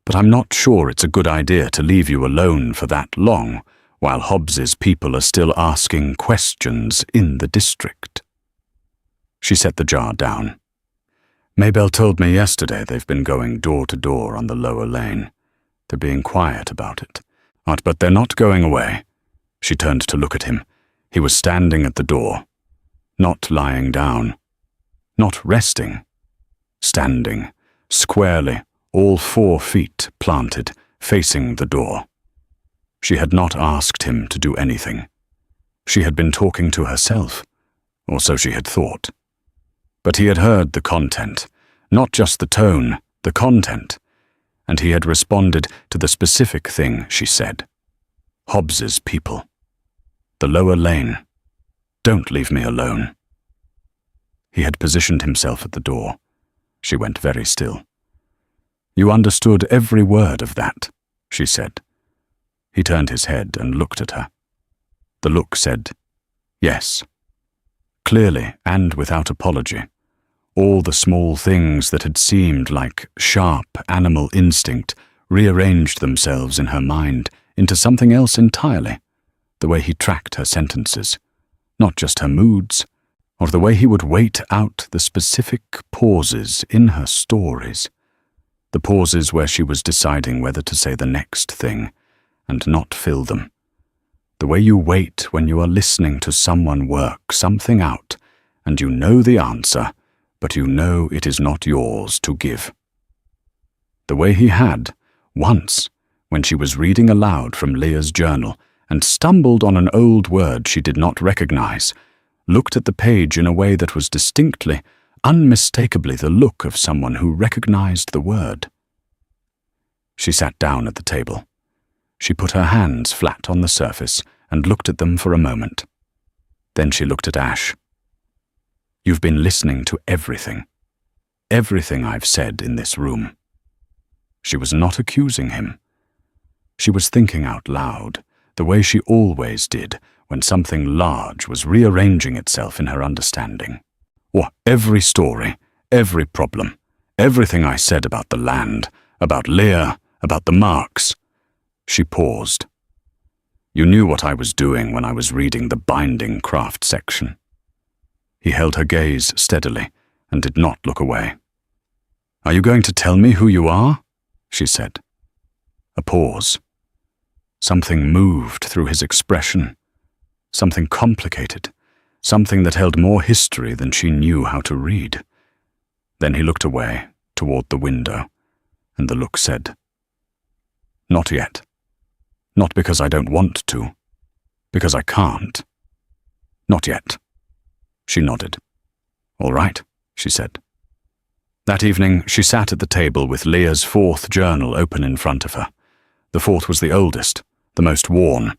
"but I'm not sure it's a good idea to leave you alone for that long while Hobbs's people are still asking questions in the district." She set the jar down. "Maybelle told me yesterday they've been going door to door on the lower lane. They're being quiet about it. But they're not going away." She turned to look at him. He was standing at the door, not lying down, not resting, standing, squarely, all 4 feet planted, facing the door. She had not asked him to do anything. She had been talking to herself, or so she had thought. But he had heard the content, not just the tone, the content, and he had responded to the specific thing she said. Hobbs's people. The lower lane. Don't leave me alone. He had positioned himself at the door. She went very still. "You understood every word of that," she said. He turned his head and looked at her. The look said, "Yes." Clearly and without apology. All the small things that had seemed like sharp animal instinct rearranged themselves in her mind into something else entirely. The way he tracked her sentences, not just her moods, or the way he would wait out the specific pauses in her stories, the pauses where she was deciding whether to say the next thing and not fill them. The way you wait when you are listening to someone work something out and you know the answer, but you know it is not yours to give. The way he had, once, when she was reading aloud from Leah's journal and stumbled on an old word she did not recognize, looked at the page in a way that was distinctly, unmistakably the look of someone who recognized the word. She sat down at the table. She put her hands flat on the surface and looked at them for a moment. Then she looked at Ash. "You've been listening to everything. Everything I've said in this room." She was not accusing him. She was thinking out loud, the way she always did when something large was rearranging itself in her understanding. Every story, every problem, everything I said about the land, about Leah, about the marks. She paused. "You knew what I was doing when I was reading the binding craft section." He held her gaze steadily and did not look away. "Are you going to tell me who you are?" she said. A pause. Something moved through his expression, something complicated, something that held more history than she knew how to read. Then he looked away, toward the window, and the look said, "Not yet. Not because I don't want to, because I can't. Not yet." She nodded. "All right," she said. That evening, she sat at the table with Leah's 4th journal open in front of her. The 4th was the oldest, the most worn,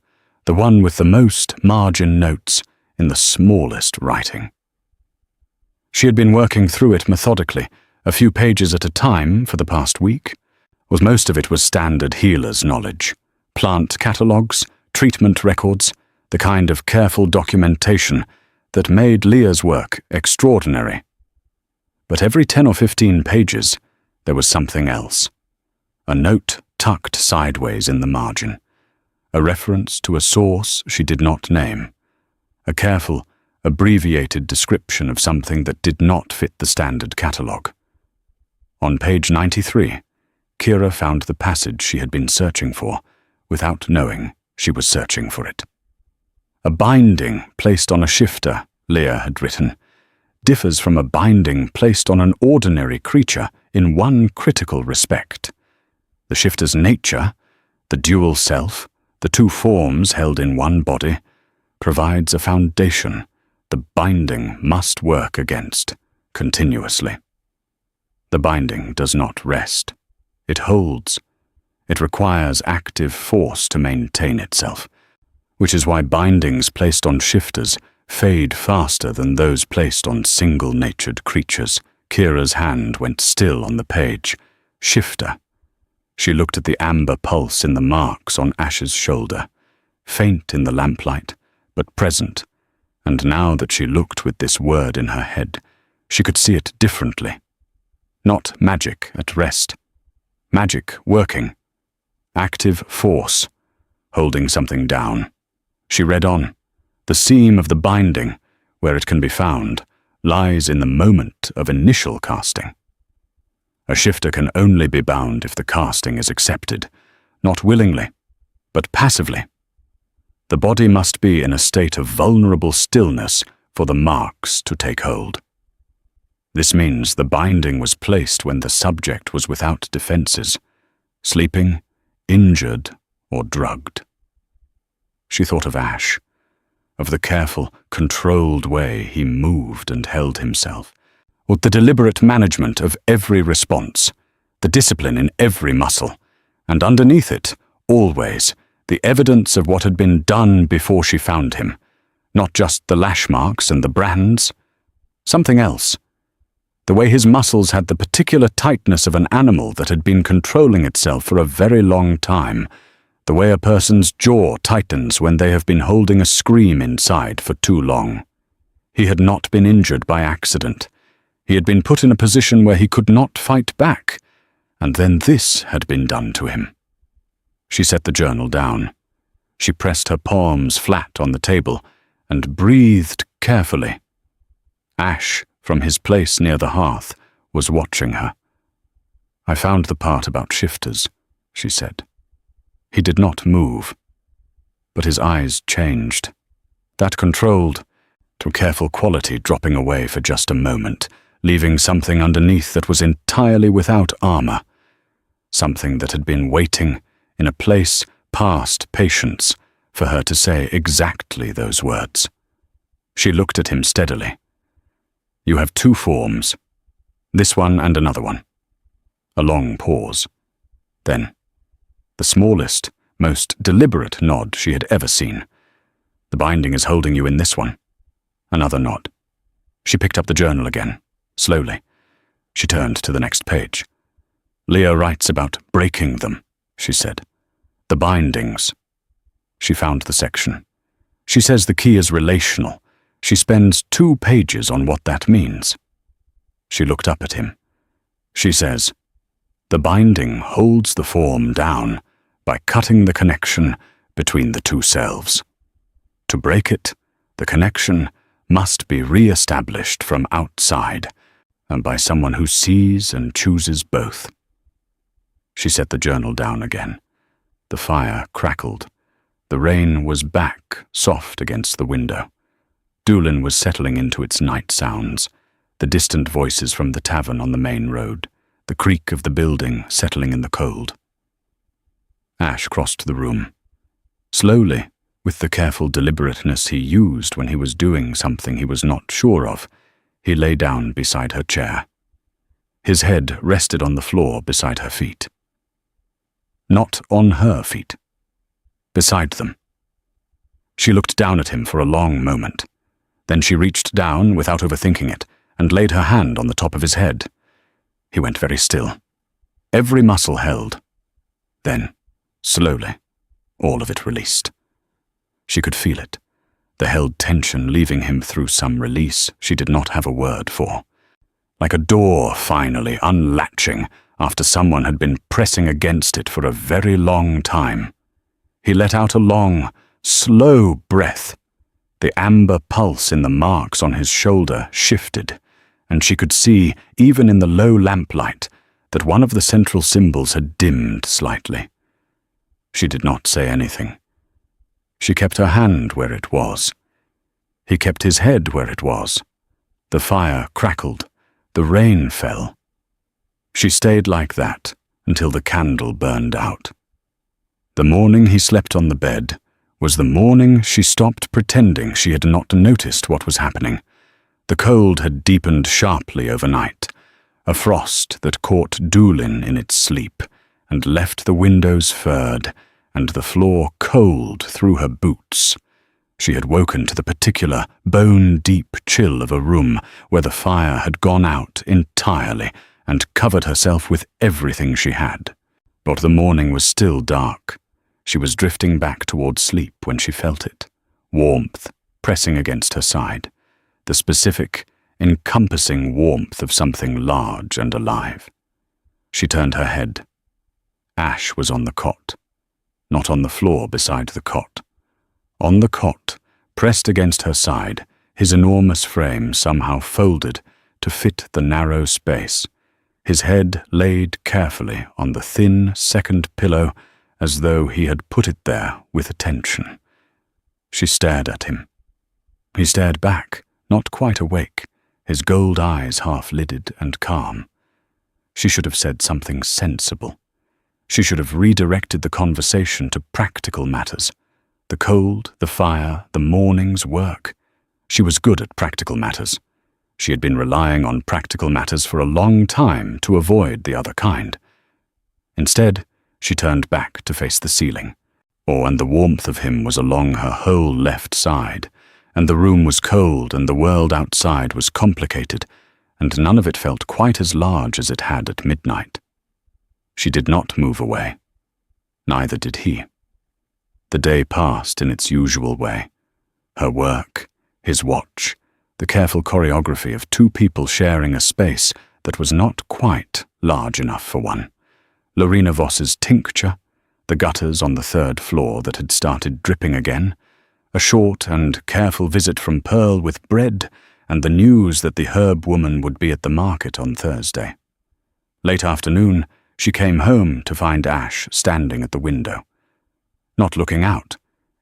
the one with the most margin notes in the smallest writing. She had been working through it methodically, a few pages at a time for the past week. Most of it was standard healer's knowledge, plant catalogues, treatment records, the kind of careful documentation that made Leah's work extraordinary. But every 10 or 15 pages, there was something else. A note tucked sideways in the margin, a reference to a source she did not name, a careful, abbreviated description of something that did not fit the standard catalogue. On page 93, Kira found the passage she had been searching for, without knowing she was searching for it. A binding placed on a shifter, Leah had written, differs from a binding placed on an ordinary creature in one critical respect. The shifter's nature, the dual self, the two forms held in one body, provides a foundation the binding must work against continuously. The binding does not rest. It holds. It requires active force to maintain itself, which is why bindings placed on shifters fade faster than those placed on single-natured creatures. Kira's hand went still on the page. Shifter. She looked at the amber pulse in the marks on Ash's shoulder, faint in the lamplight, but present, and now that she looked with this word in her head, she could see it differently. Not magic at rest. Magic working. Active force, holding something down. She read on. The seam of the binding, where it can be found, lies in the moment of initial casting. A shifter can only be bound if the casting is accepted, not willingly, but passively. The body must be in a state of vulnerable stillness for the marks to take hold. This means the binding was placed when the subject was without defenses, sleeping, injured, or drugged. She thought of Ash, of the careful, controlled way he moved and held himself, with the deliberate management of every response, the discipline in every muscle, and underneath it, always, the evidence of what had been done before she found him, not just the lash marks and the brands, something else. The way his muscles had the particular tightness of an animal that had been controlling itself for a very long time, the way a person's jaw tightens when they have been holding a scream inside for too long. He had not been injured by accident. He had been put in a position where he could not fight back, and then this had been done to him. She set the journal down. She pressed her palms flat on the table and breathed carefully. Ash, from his place near the hearth, was watching her. "I found the part about shifters," she said. He did not move, but his eyes changed. That controlled, to careful quality dropping away for just a moment, leaving something underneath that was entirely without armor, something that had been waiting in a place past patience for her to say exactly those words. She looked at him steadily. "You have two forms, this one and another one." A long pause. Then, the smallest, most deliberate nod she had ever seen. "The binding is holding you in this one." Another nod. She picked up the journal again, slowly. She turned to the next page. "Leah writes about breaking them," she said. "The bindings." She found the section. She says the key is relational. She spends 2 pages on what that means. She looked up at him. She says, "The binding holds the form down by cutting the connection between the two selves. To break it, the connection must be re-established from outside, and by someone who sees and chooses both." She set the journal down again. The fire crackled. The rain was back, soft against the window. Doolin was settling into its night sounds, the distant voices from the tavern on the main road, the creak of the building settling in the cold. Ash crossed the room. Slowly, with the careful deliberateness he used when he was doing something he was not sure of, he lay down beside her chair. His head rested on the floor beside her feet. Not on her feet. Beside them. She looked down at him for a long moment. Then she reached down, without overthinking it, and laid her hand on the top of his head. He went very still. Every muscle held. Then, slowly, all of it released. She could feel it, the held tension leaving him through some release she did not have a word for. Like a door finally unlatching after someone had been pressing against it for a very long time. He let out a long, slow breath. The amber pulse in the marks on his shoulder shifted, and she could see, even in the low lamplight, that one of the central symbols had dimmed slightly. She did not say anything. She kept her hand where it was. He kept his head where it was. The fire crackled. The rain fell. She stayed like that until the candle burned out. The morning he slept on the bed was the morning she stopped pretending she had not noticed what was happening. The cold had deepened sharply overnight, a frost that caught Doolin in its sleep and left the windows furred and the floor cold through her boots. She had woken to the particular bone-deep chill of a room where the fire had gone out entirely and covered herself with everything she had. But the morning was still dark. She was drifting back toward sleep when she felt it, warmth pressing against her side, the specific, encompassing warmth of something large and alive. She turned her head. Ash was on the cot, not on the floor beside the cot. On the cot, pressed against her side, his enormous frame somehow folded to fit the narrow space, his head laid carefully on the thin second pillow as though he had put it there with attention. She stared at him. He stared back, not quite awake, his gold eyes half-lidded and calm. She should have said something sensible. She should have redirected the conversation to practical matters. The cold, the fire, the morning's work. She was good at practical matters. She had been relying on practical matters for a long time to avoid the other kind. Instead, she turned back to face the ceiling. And the warmth of him was along her whole left side, and the room was cold and the world outside was complicated, and none of it felt quite as large as it had at midnight. She did not move away. Neither did he. The day passed in its usual way. Her work, his watch, the careful choreography of two people sharing a space that was not quite large enough for one. Lorena Voss's tincture, the gutters on the third floor that had started dripping again, a short and careful visit from Pearl with bread, and the news that the herb woman would be at the market on Thursday. Late afternoon, she came home to find Ash standing at the window. Not looking out,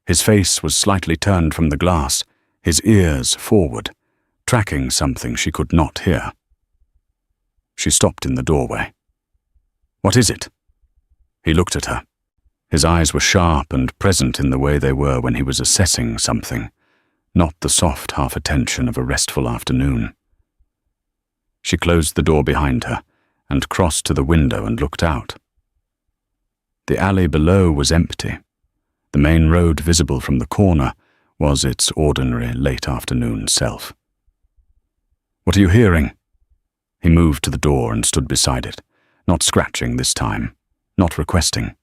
his face was slightly turned from the glass, his ears forward, tracking something she could not hear. She stopped in the doorway. "What is it?" He looked at her. His eyes were sharp and present in the way they were when he was assessing something, not the soft half-attention of a restful afternoon. She closed the door behind her and crossed to the window and looked out. The alley below was empty. The main road visible from the corner was its ordinary late afternoon self. "What are you hearing?" He moved to the door and stood beside it, not scratching this time, not requesting,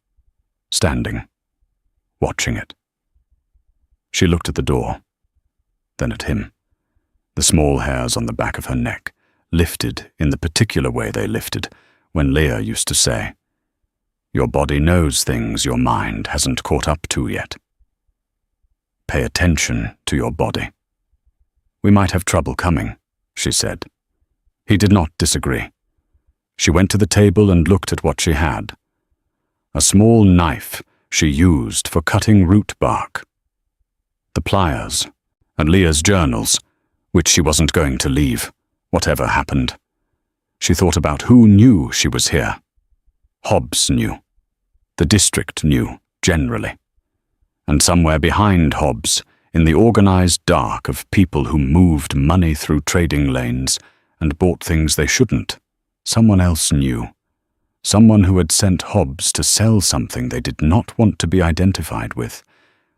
standing, watching it. She looked at the door, then at him. The small hairs on the back of her neck lifted in the particular way they lifted when Leah used to say, "Your body knows things your mind hasn't caught up to yet. Pay attention to your body." "We might have trouble coming," she said. He did not disagree. She went to the table and looked at what she had. A small knife she used for cutting root bark. The pliers, and Leah's journals, which she wasn't going to leave, whatever happened. She thought about who knew she was here. Hobbs knew. The district knew, generally. And somewhere behind Hobbs, in the organized dark of people who moved money through trading lanes and bought things they shouldn't, someone else knew. Someone who had sent Hobbs to sell something they did not want to be identified with,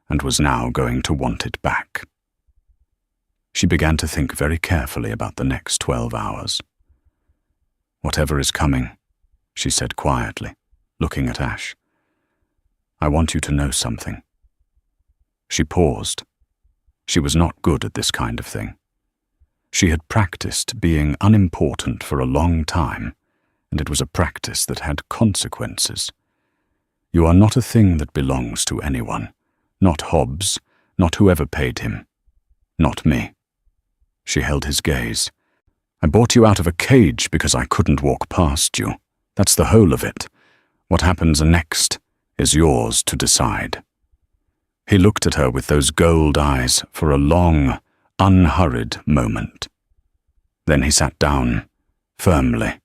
and was now going to want it back. She began to think very carefully about the next 12 hours. "Whatever is coming," she said quietly, looking at Ash. "I want you to know something." She paused. She was not good at this kind of thing. She had practiced being unimportant for a long time, and it was a practice that had consequences. You are not a thing that belongs to anyone, not Hobbs, not whoever paid him, not me. She held his gaze. "I bought you out of a cage because I couldn't walk past you. That's the whole of it. What happens next is yours to decide." He looked at her with those gold eyes for a long, unhurried moment. Then he sat down, firmly,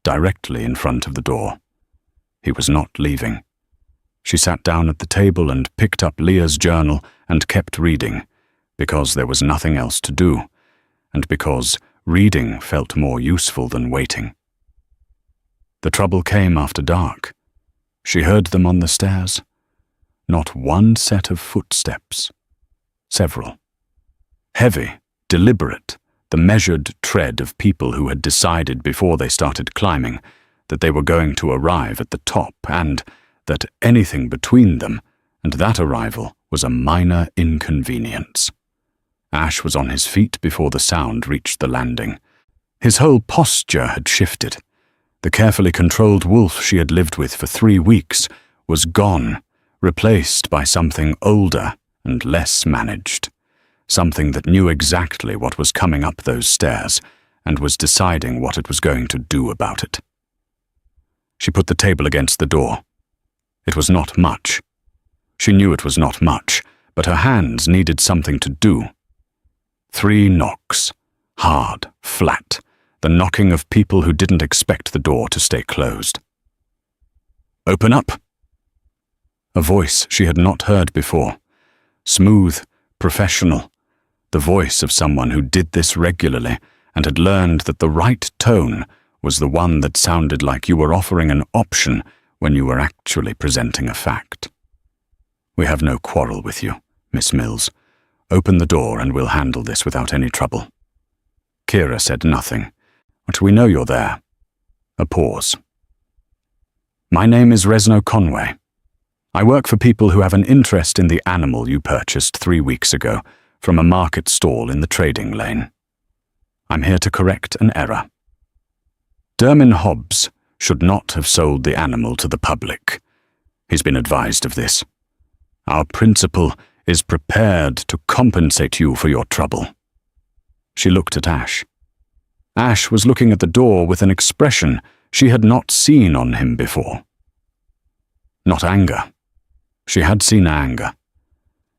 directly in front of the door. He was not leaving. She sat down at the table and picked up Leah's journal and kept reading, because there was nothing else to do, and because reading felt more useful than waiting. The trouble came after dark. She heard them on the stairs. Not one set of footsteps. Several. Heavy, deliberate, the measured tread of people who had decided before they started climbing that they were going to arrive at the top and that anything between them and that arrival was a minor inconvenience. Ash was on his feet before the sound reached the landing. His whole posture had shifted. The carefully controlled wolf she had lived with for 3 weeks was gone, replaced by something older and less managed. Something that knew exactly what was coming up those stairs and was deciding what it was going to do about it. She put the table against the door. It was not much. She knew it was not much, but her hands needed something to do. 3 knocks, hard, flat, the knocking of people who didn't expect the door to stay closed. "Open up!" A voice she had not heard before. Smooth, professional, the voice of someone who did this regularly and had learned that the right tone was the one that sounded like you were offering an option when you were actually presenting a fact. "We have no quarrel with you, Miss Mills. Open the door and we'll handle this without any trouble." Kira said nothing, but we know you're there. A pause. "My name is Resno Conway. I work for people who have an interest in the animal you purchased 3 weeks ago from a market stall in the trading lane. I'm here to correct an error. Dermin Hobbs should not have sold the animal to the public. He's been advised of this. Our principal is prepared to compensate you for your trouble." She looked at Ash. Ash was looking at the door with an expression she had not seen on him before. Not anger. She had seen anger.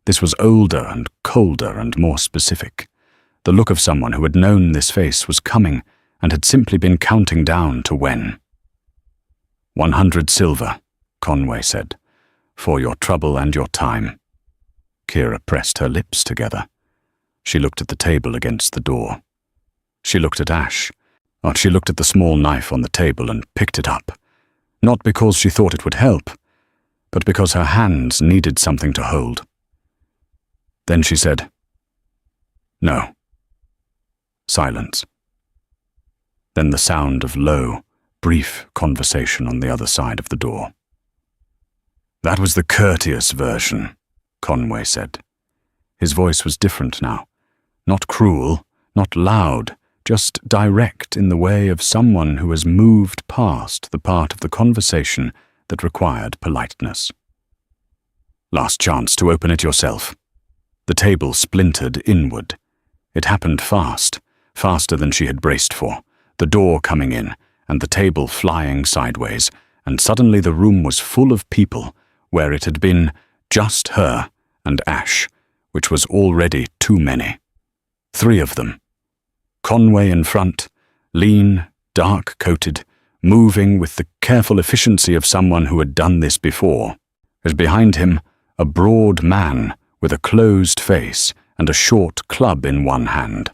This was older and colder and more specific. The look of someone who had known this face was coming and had simply been counting down to when. 100 silver, Conway said, "for your trouble and your time." Kira pressed her lips together. She looked at the table against the door. She looked at Ash. She looked at the small knife on the table and picked it up, not because she thought it would help, but because her hands needed something to hold. Then she said, "No." Silence. Then the sound of low, brief conversation on the other side of the door. "That was the courteous version," Conway said. His voice was different now. Not cruel, not loud, just direct in the way of someone who has moved past the part of the conversation that required politeness. "Last chance to open it yourself." The table splintered inward. It happened fast, faster than she had braced for, the door coming in and the table flying sideways, and suddenly the room was full of people where it had been just her and Ash, which was already too many. 3 of them. Conway in front, lean, dark-coated, moving with the careful efficiency of someone who had done this before. As behind him, a broad man with a closed face and a short club in one hand.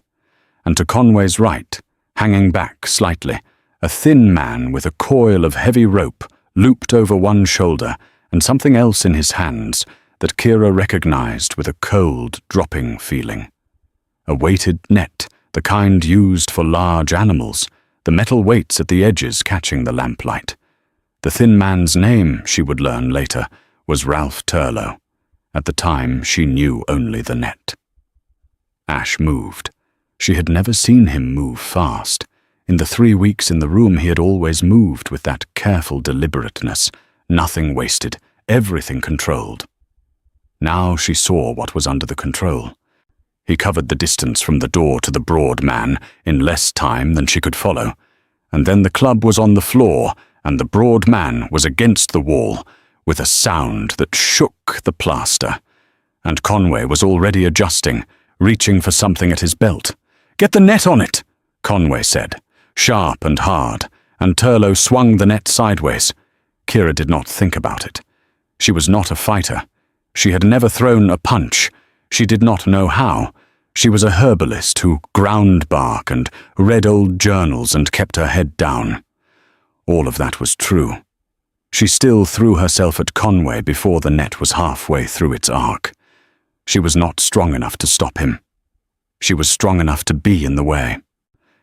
And to Conway's right, hanging back slightly, a thin man with a coil of heavy rope looped over one shoulder and something else in his hands that Kira recognized with a cold, dropping feeling. A weighted net, the kind used for large animals, the metal weights at the edges catching the lamplight. The thin man's name, she would learn later, was Ralph Turlow. At the time, she knew only the net. Ash moved. She had never seen him move fast. In the 3 weeks in the room, he had always moved with that careful deliberateness, nothing wasted, everything controlled. Now she saw what was under the control. He covered the distance from the door to the broad man in less time than she could follow, and then the club was on the floor and the broad man was against the wall with a sound that shook the plaster, and Conway was already adjusting, reaching for something at his belt. "Get the net on it!" Conway said, sharp and hard, and Turlo swung the net sideways. Kira did not think about it. She was not a fighter. She had never thrown a punch. She did not know how. She was a herbalist who ground bark and read old journals and kept her head down. All of that was true. She still threw herself at Conway before the net was halfway through its arc. She was not strong enough to stop him. She was strong enough to be in the way.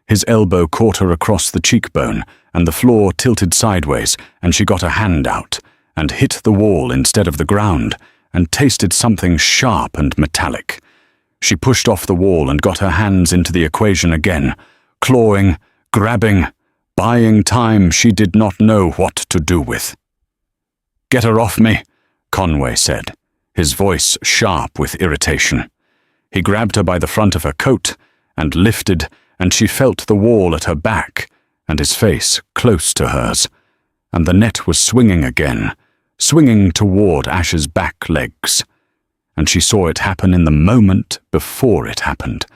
His elbow caught her across the cheekbone, and the floor tilted sideways, and she got a hand out, and hit the wall instead of the ground, and tasted something sharp and metallic. She pushed off the wall and got her hands into the equation again, clawing, grabbing, buying time she did not know what to do with. "Get her off me," Conway said, his voice sharp with irritation. He grabbed her by the front of her coat and lifted, and she felt the wall at her back and his face close to hers, and the net was swinging again, swinging toward Ash's back legs. And she saw it happen in the moment before it happened,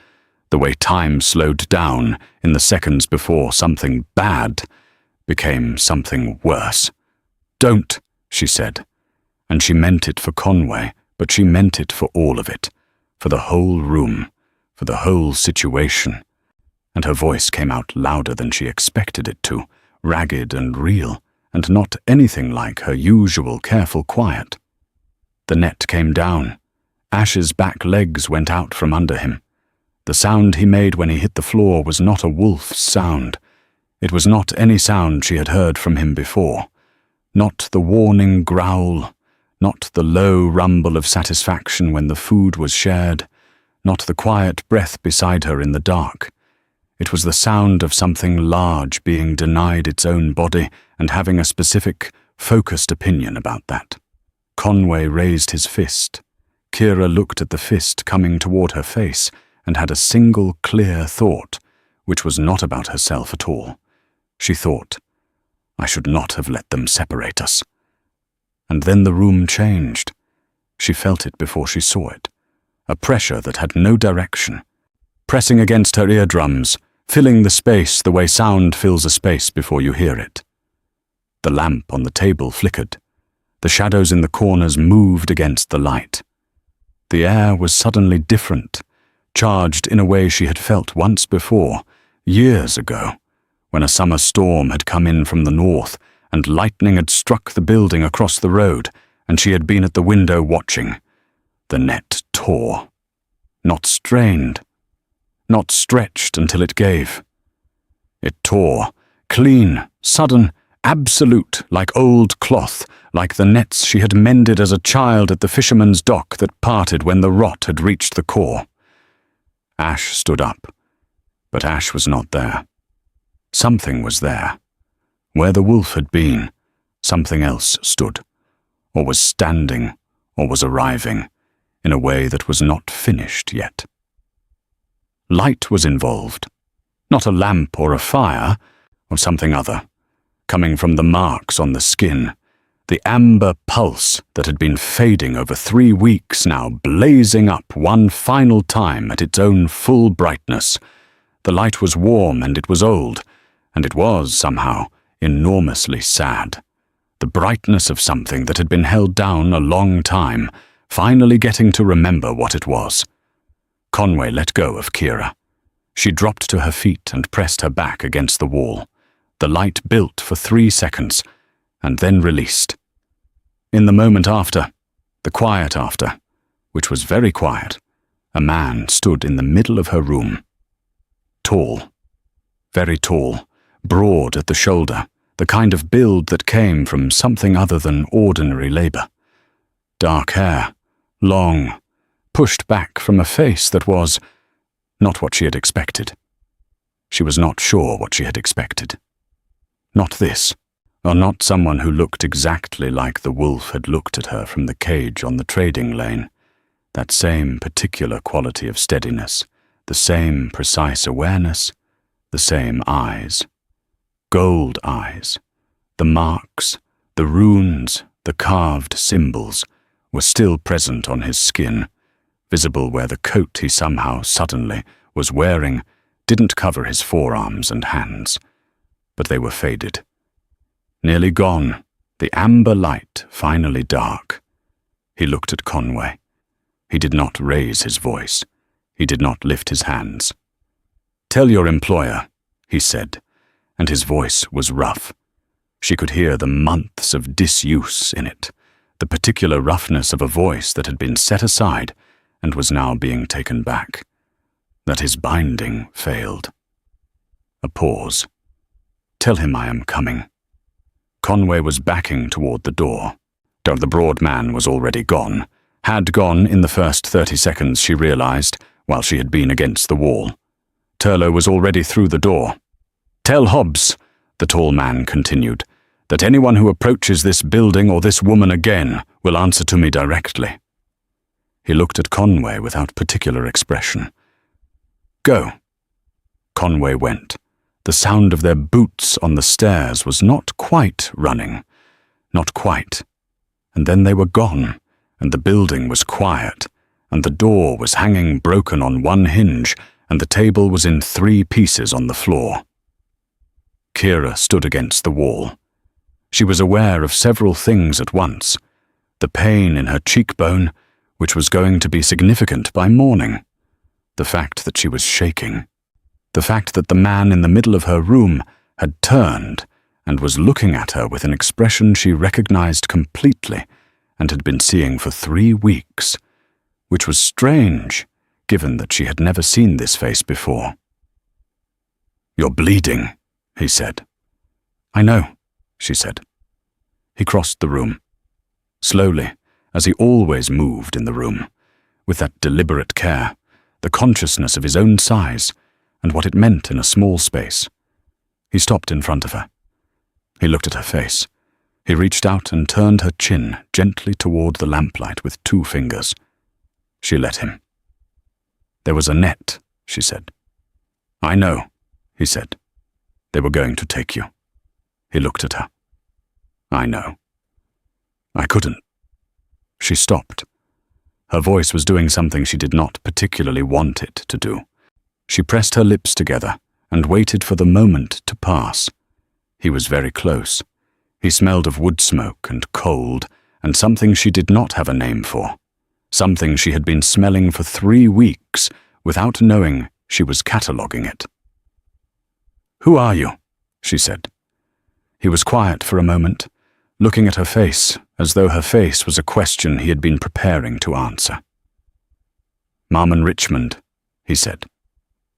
the way time slowed down in the seconds before something bad became something worse. "Don't," she said, and she meant it for Conway, but she meant it for all of it, for the whole room, for the whole situation. And her voice came out louder than she expected it to, ragged and real, and not anything like her usual careful quiet. The net came down. Ash's back legs went out from under him. The sound he made when he hit the floor was not a wolf's sound. It was not any sound she had heard from him before. Not the warning growl, not the low rumble of satisfaction when the food was shared, not the quiet breath beside her in the dark. It was the sound of something large being denied its own body and having a specific, focused opinion about that. Conway raised his fist. Kira looked at the fist coming toward her face and had a single clear thought, which was not about herself at all. She thought, "I should not have let them separate us." And then the room changed. She felt it before she saw it. A pressure that had no direction, pressing against her eardrums, filling the space the way sound fills a space before you hear it. The lamp on the table flickered. The shadows in the corners moved against the light. The air was suddenly different, charged in a way she had felt once before, years ago, when a summer storm had come in from the north and lightning had struck the building across the road, and she had been at the window watching. The net tore. Not strained. Not stretched until it gave. It tore, clean, sudden, absolute, like old cloth, like the nets she had mended as a child at the fisherman's dock that parted when the rot had reached the core. Ash stood up, but Ash was not there. Something was there. Where the wolf had been, something else stood, or was standing, or was arriving, in a way that was not finished yet. Light was involved, not a lamp or a fire, or something other, coming from the marks on the skin, the amber pulse that had been fading over 3 weeks now blazing up one final time at its own full brightness. The light was warm and it was old, and it was, somehow, enormously sad. The brightness of something that had been held down a long time, finally getting to remember what it was. Conway let go of Kira. She dropped to her feet and pressed her back against the wall. The light built for 3 seconds, and then released. In the moment after, the quiet after, which was very quiet, a man stood in the middle of her room. Tall, very tall, broad at the shoulder, the kind of build that came from something other than ordinary labor. Dark hair, long, pushed back from a face that was not what she had expected. She was not sure what she had expected. Not this, or not someone who looked exactly like the wolf had looked at her from the cage on the trading lane. That same particular quality of steadiness, the same precise awareness, the same eyes. Gold eyes. The marks, the runes, the carved symbols were still present on his skin, visible where the coat he somehow suddenly was wearing didn't cover his forearms and hands, but they were faded. Nearly gone, the amber light finally dark. He looked at Conway. He did not raise his voice. He did not lift his hands. "Tell your employer," he said, and his voice was rough. She could hear the months of disuse in it, the particular roughness of a voice that had been set aside and was now being taken back, that his binding failed. A pause. "Tell him I am coming." Conway was backing toward the door. The broad man was already gone, had gone in the first 30 seconds, she realized, while she had been against the wall. Turlough was already through the door. "Tell Hobbs," the tall man continued, "that anyone who approaches this building or this woman again will answer to me directly." He looked at Conway without particular expression. "Go." Conway went. The sound of their boots on the stairs was not quite running. Not quite. And then they were gone, and the building was quiet, and the door was hanging broken on one hinge, and the table was in 3 pieces on the floor. Kira stood against the wall. She was aware of several things at once. The pain in her cheekbone, which was going to be significant by morning. The fact that she was shaking. The fact that the man in the middle of her room had turned and was looking at her with an expression she recognized completely and had been seeing for 3 weeks, which was strange, given that she had never seen this face before. "You're bleeding," he said. "I know," she said. He crossed the room. Slowly, as he always moved in the room, with that deliberate care, the consciousness of his own size, and what it meant in a small space. He stopped in front of her. He looked at her face. He reached out and turned her chin gently toward the lamplight with 2 fingers. She let him. "There was a net," she said. "I know," he said. "They were going to take you." He looked at her. "I know." "I couldn't." She stopped. Her voice was doing something she did not particularly want it to do. She pressed her lips together and waited for the moment to pass. He was very close. He smelled of wood smoke and cold, and something she did not have a name for. Something she had been smelling for 3 weeks without knowing she was cataloguing it. "Who are you?" she said. He was quiet for a moment, looking at her face as though her face was a question he had been preparing to answer. "Marmon Richmond," he said.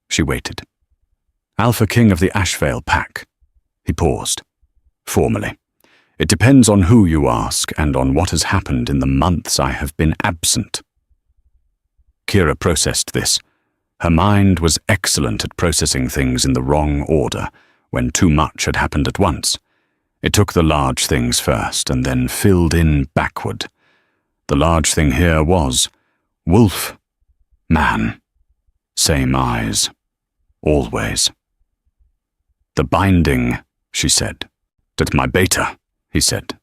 She waited. "Alpha King of the Ashvale Pack." He paused. "Formally. It depends on who you ask and on what has happened in the months I have been absent." Kira processed this. Her mind was excellent at processing things in the wrong order, when too much had happened at once. It took the large things first and then filled in backward. The large thing here was wolf, man, same eyes, always. "The binding," she said. "That my beta," he said.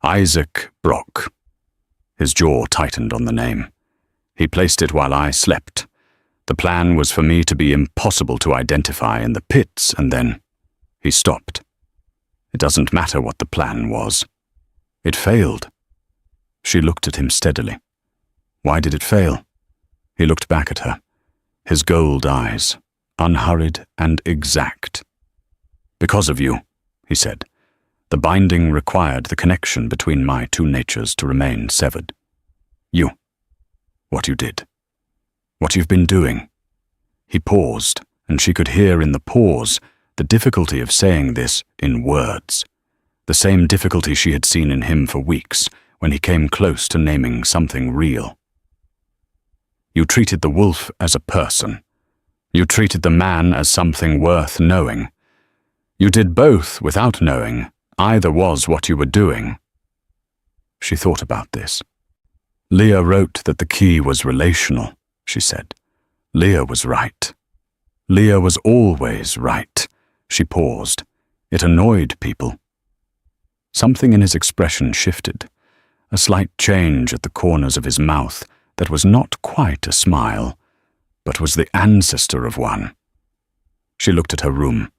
"Isaac Brock." His jaw tightened on the name. "He placed it while I slept. The plan was for me to be impossible to identify in the pits, and then..." He stopped. "It doesn't matter what the plan was. It failed." She looked at him steadily. "Why did it fail?" He looked back at her, his gold eyes, unhurried and exact. "Because of you," he said. "The binding required the connection between my 2 natures to remain severed. You. What you did. What you've been doing." He paused, and she could hear in the pause the difficulty of saying this in words, the same difficulty she had seen in him for weeks when he came close to naming something real. "You treated the wolf as a person. You treated the man as something worth knowing. You did both without knowing either was what you were doing." She thought about this. "Leah wrote that the key was relational," she said. "Leah was right. Leah was always right." She paused. It annoyed people. Something in his expression shifted, a slight change at the corners of his mouth that was not quite a smile, but was the ancestor of one. She looked at her room,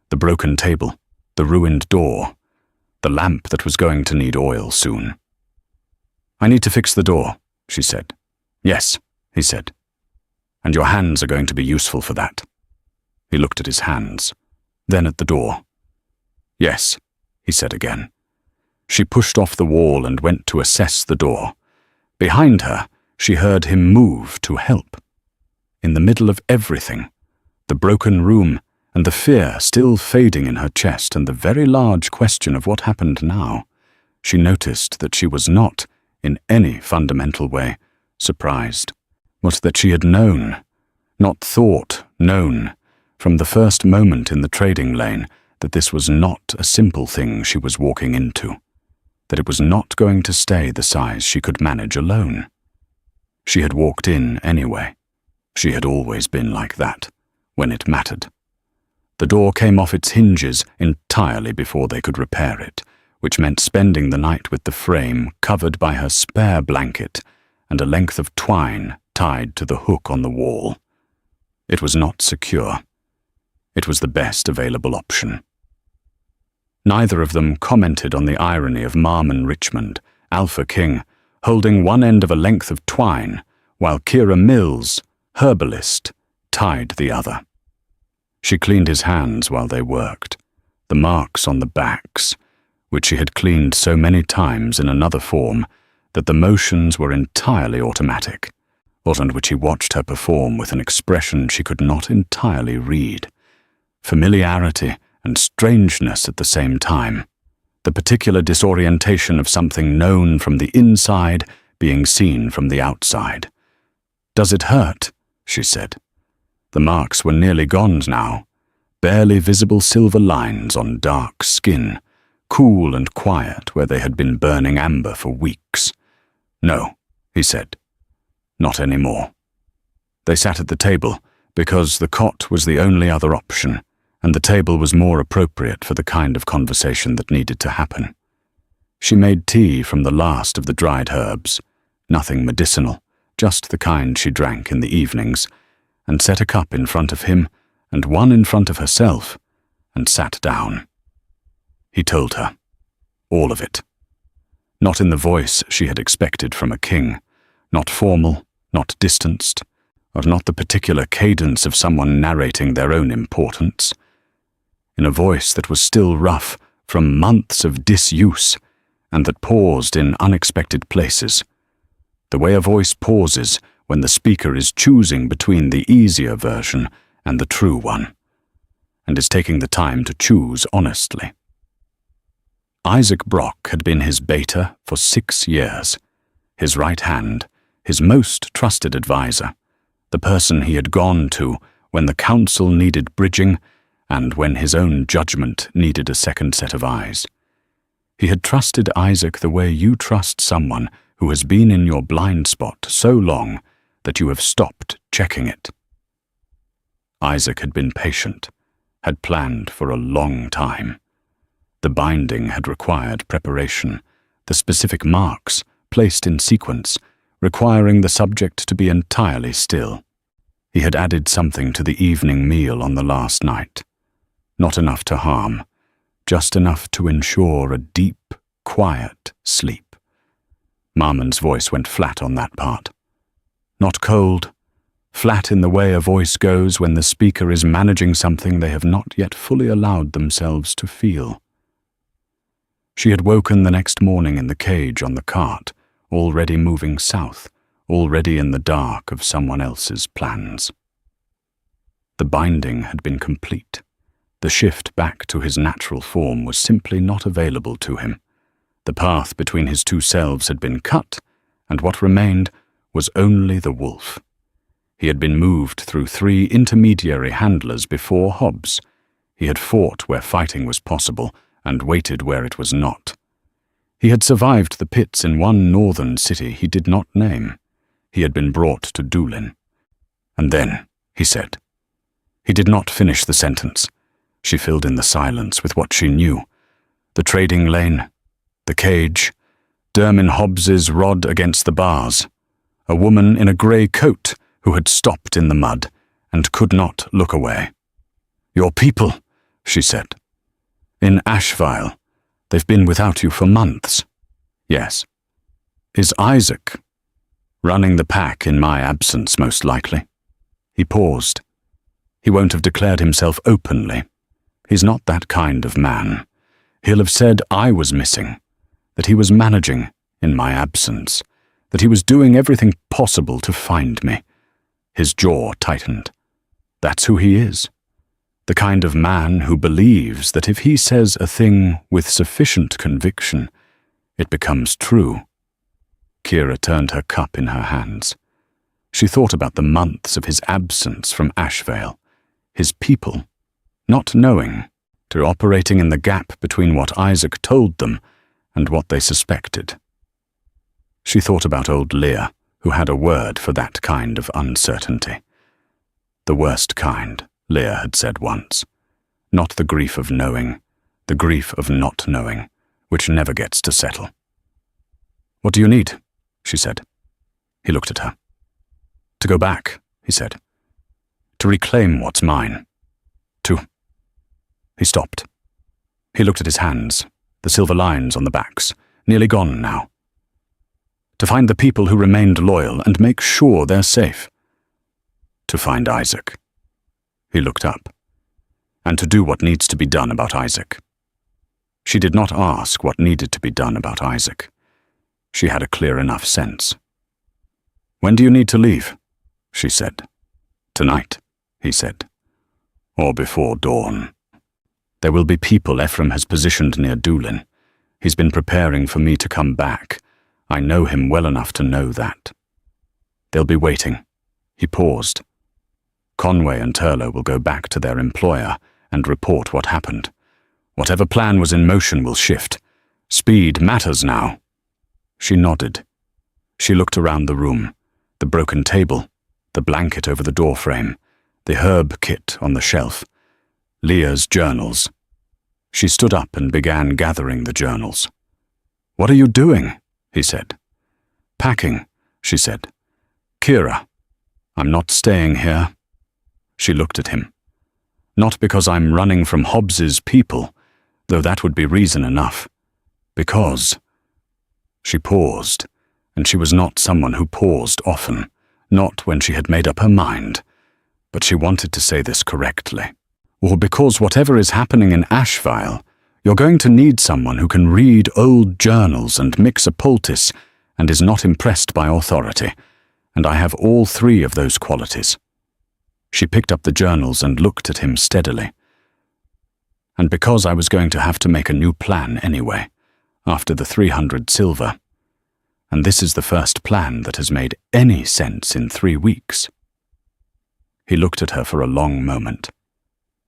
the broken table, the ruined door, the lamp that was going to need oil soon. "I need to fix the door," she said. "Yes," he said. "And your hands are going to be useful for that." He looked at his hands, then at the door. "Yes," he said again. She pushed off the wall and went to assess the door. Behind her, she heard him move to help. In the middle of everything, the broken room and the fear still fading in her chest and the very large question of what happened now, she noticed that she was not, in any fundamental way, surprised, but that she had known, not thought, known, from the first moment in the trading lane, that this was not a simple thing she was walking into, that it was not going to stay the size she could manage alone. She had walked in anyway. She had always been like that, when it mattered. The door came off its hinges entirely before they could repair it, which meant spending the night with the frame covered by her spare blanket and a length of twine tied to the hook on the wall. It was not secure. It was the best available option. Neither of them commented on the irony of Marmon Richmond, Alpha King, holding one end of a length of twine, while Kira Mills, herbalist, tied the other. She cleaned his hands while they worked, the marks on the backs, which she had cleaned so many times in another form that the motions were entirely automatic, and which he watched her perform with an expression she could not entirely read. Familiarity and strangeness at the same time, the particular disorientation of something known from the inside being seen from the outside. "Does it hurt?" she said. The marks were nearly gone now, barely visible silver lines on dark skin, cool and quiet where they had been burning amber for weeks. "No," he said. "Not anymore." They sat at the table because the cot was the only other option, and the table was more appropriate for the kind of conversation that needed to happen. She made tea from the last of the dried herbs, nothing medicinal, just the kind she drank in the evenings, and set a cup in front of him and one in front of herself, and sat down. He told her. All of it. Not in the voice she had expected from a king, not formal, not distanced, or not the particular cadence of someone narrating their own importance. In a voice that was still rough from months of disuse, and that paused in unexpected places. The way a voice pauses when the speaker is choosing between the easier version and the true one, and is taking the time to choose honestly. Isaac Brock had been his baiter for 6 years, his right hand, his most trusted advisor, the person he had gone to when the counsel needed bridging and when his own judgment needed a second set of eyes. He had trusted Isaac the way you trust someone who has been in your blind spot so long that you have stopped checking it. Isaac had been patient, had planned for a long time. The binding had required preparation, the specific marks placed in sequence, requiring the subject to be entirely still. He had added something to the evening meal on the last night. Not enough to harm, just enough to ensure a deep, quiet sleep. Marmon's voice went flat on that part. Not cold, flat in the way a voice goes when the speaker is managing something they have not yet fully allowed themselves to feel. She had woken the next morning in the cage on the cart, already moving south, already in the dark of someone else's plans. The binding had been complete. The shift back to his natural form was simply not available to him. The path between his two selves had been cut, and what remained was only the wolf. He had been moved through 3 intermediary handlers before Hobbs. He had fought where fighting was possible and waited where it was not. He had survived the pits in one northern city he did not name. He had been brought to Doolin. And then, he said. He did not finish the sentence. She filled in the silence with what she knew. The trading lane, the cage, Dermin Hobbs's rod against the bars, a woman in a grey coat who had stopped in the mud and could not look away. "Your people," she said. "In Ashville. They've been without you for months." "Yes." "Is Isaac?" "Running the pack in my absence, most likely." He paused. He won't have declared himself openly. He's not that kind of man. He'll have said I was missing, that he was managing in my absence, that he was doing everything possible to find me. His jaw tightened. That's who he is. The kind of man who believes that if he says a thing with sufficient conviction, it becomes true. Kira turned her cup in her hands. She thought about the months of his absence from Ashville, his people, not knowing, to operating in the gap between what Isaac told them and what they suspected. She thought about old Leah, who had a word for that kind of uncertainty. The worst kind, Leah had said once. Not the grief of knowing, the grief of not knowing, which never gets to settle. "What do you need?" she said. He looked at her. "To go back," he said. "To reclaim what's mine. To—" He stopped. He looked at his hands, the silver lines on the backs, nearly gone now. "To find the people who remained loyal and make sure they're safe." "To find Isaac." He looked up. "And to do what needs to be done about Isaac." She did not ask what needed to be done about Isaac. She had a clear enough sense. "When do you need to leave?" she said. "Tonight," he said. "Or before dawn. There will be people Ephraim has positioned near Doolin. He's been preparing for me to come back. I know him well enough to know that. They'll be waiting." He paused. "Conway and Turlough will go back to their employer and report what happened. Whatever plan was in motion will shift. Speed matters now." She nodded. She looked around the room, the broken table, the blanket over the doorframe, the herb kit on the shelf, Leah's journals. She stood up and began gathering the journals. "What are you doing?" he said. "Packing," she said. "Kira, I'm not staying here." She looked at him. "Not because I'm running from Hobbs's people, though that would be reason enough. Because—" She paused, and she was not someone who paused often, not when she had made up her mind, but she wanted to say this correctly. "Or because whatever is happening in Ashville, you're going to need someone who can read old journals and mix a poultice and is not impressed by authority, and I have all three of those qualities." She picked up the journals and looked at him steadily. "And because I was going to have to make a new plan anyway, after the 300 silver. And this is the first plan that has made any sense in 3 weeks." He looked at her for a long moment.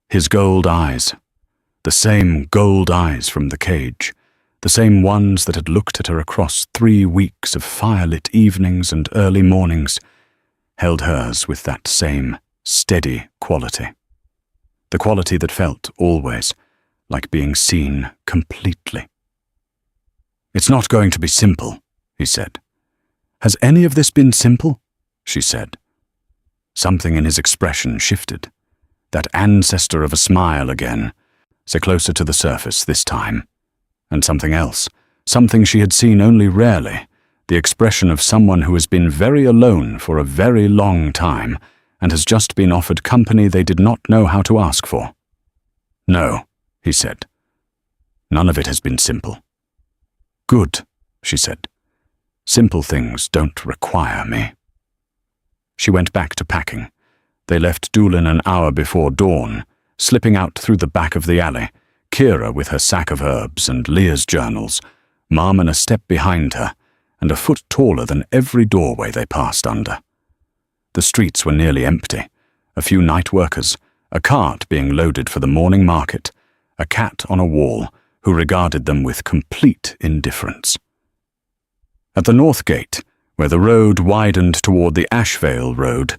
His gold eyes, the same gold eyes from the cage, the same ones that had looked at her across 3 weeks of firelit evenings and early mornings, held hers with that same steady quality. The quality that felt always like being seen completely. "It's not going to be simple," he said. "Has any of this been simple?" she said. Something in his expression shifted. That ancestor of a smile again, so closer to the surface this time. And something else, something she had seen only rarely, the expression of someone who has been very alone for a very long time and has just been offered company they did not know how to ask for. "No," he said. "None of it has been simple." "Good," she said. "Simple things don't require me." She went back to packing. They left Doolin an hour before dawn, slipping out through the back of the alley, Kira with her sack of herbs and Leah's journals, Marmon a step behind her, and a foot taller than every doorway they passed under. The streets were nearly empty, a few night workers, a cart being loaded for the morning market, a cat on a wall who regarded them with complete indifference. At the north gate, where the road widened toward the Ashville road,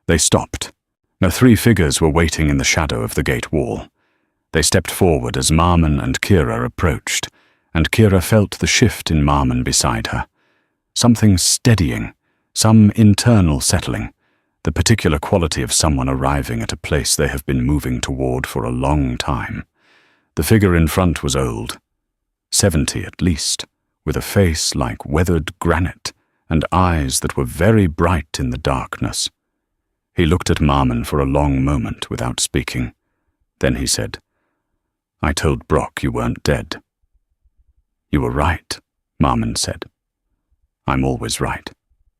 they stopped. The 3 figures were waiting in the shadow of the gate wall. They stepped forward as Marmon and Kira approached, and Kira felt the shift in Marmon beside her. Something steadying, some internal settling, the particular quality of someone arriving at a place they have been moving toward for a long time. The figure in front was old, 70 at least, with a face like weathered granite and eyes that were very bright in the darkness. He looked at Marmon for a long moment without speaking. Then he said, "I told Brock you weren't dead." "You were right," Marmon said. "I'm always right,"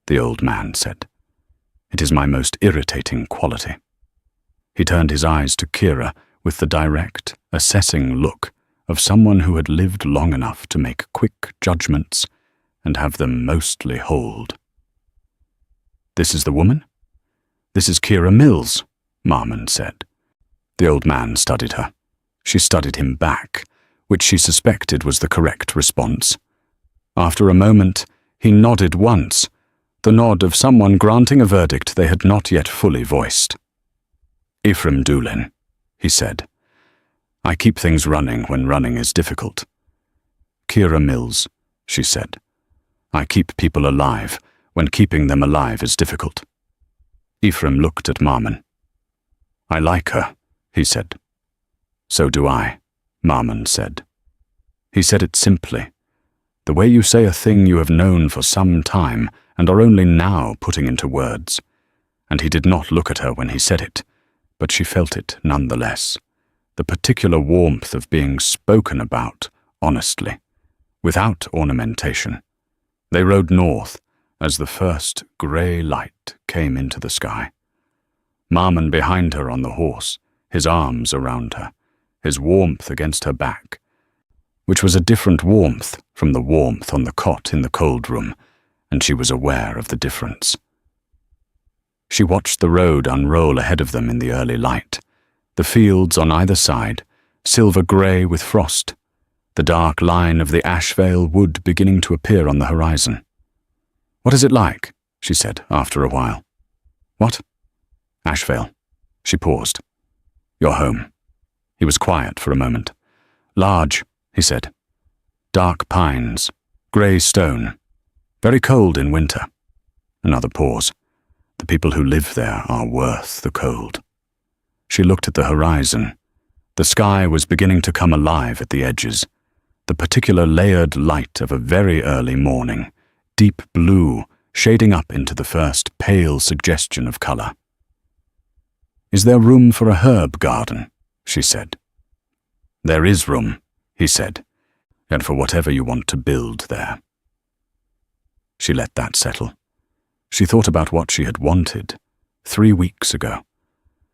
the old man said. "It is my most irritating quality." He turned his eyes to Kira with the direct, assessing look of someone who had lived long enough to make quick judgments and have them mostly hold. "This is the woman?" "This is Kira Mills," Marmon said. The old man studied her. She studied him back, which she suspected was the correct response. After a moment, he nodded once, the nod of someone granting a verdict they had not yet fully voiced. "Ephraim Doolin," he said. "I keep things running when running is difficult." "Kira Mills," she said. "I keep people alive when keeping them alive is difficult." Ephraim looked at Marmon. "I like her," he said. "So do I," Marmon said. He said it simply, the way you say a thing you have known for some time and are only now putting into words. And he did not look at her when he said it, but she felt it nonetheless, the particular warmth of being spoken about honestly, without ornamentation. They rode north as the first grey light came into the sky. Marmon behind her on the horse, his arms around her, his warmth against her back, which was a different warmth from the warmth on the cot in the cold room, and she was aware of the difference. She watched the road unroll ahead of them in the early light, the fields on either side, silver-grey with frost, the dark line of the Ashvale wood beginning to appear on the horizon. "What is it like?" she said after a while. "What?" "Ashvale." She paused. "Your home." He was quiet for a moment. "Large," he said. "Dark pines, grey stone. Very cold in winter." Another pause. "The people who live there are worth the cold." She looked at the horizon. The sky was beginning to come alive at the edges, the particular layered light of a very early morning, deep blue, shading up into the first pale suggestion of colour. "Is there room for a herb garden?" she said. "There is room," he said, "and for whatever you want to build there." She let that settle. She thought about what she had wanted 3 weeks ago.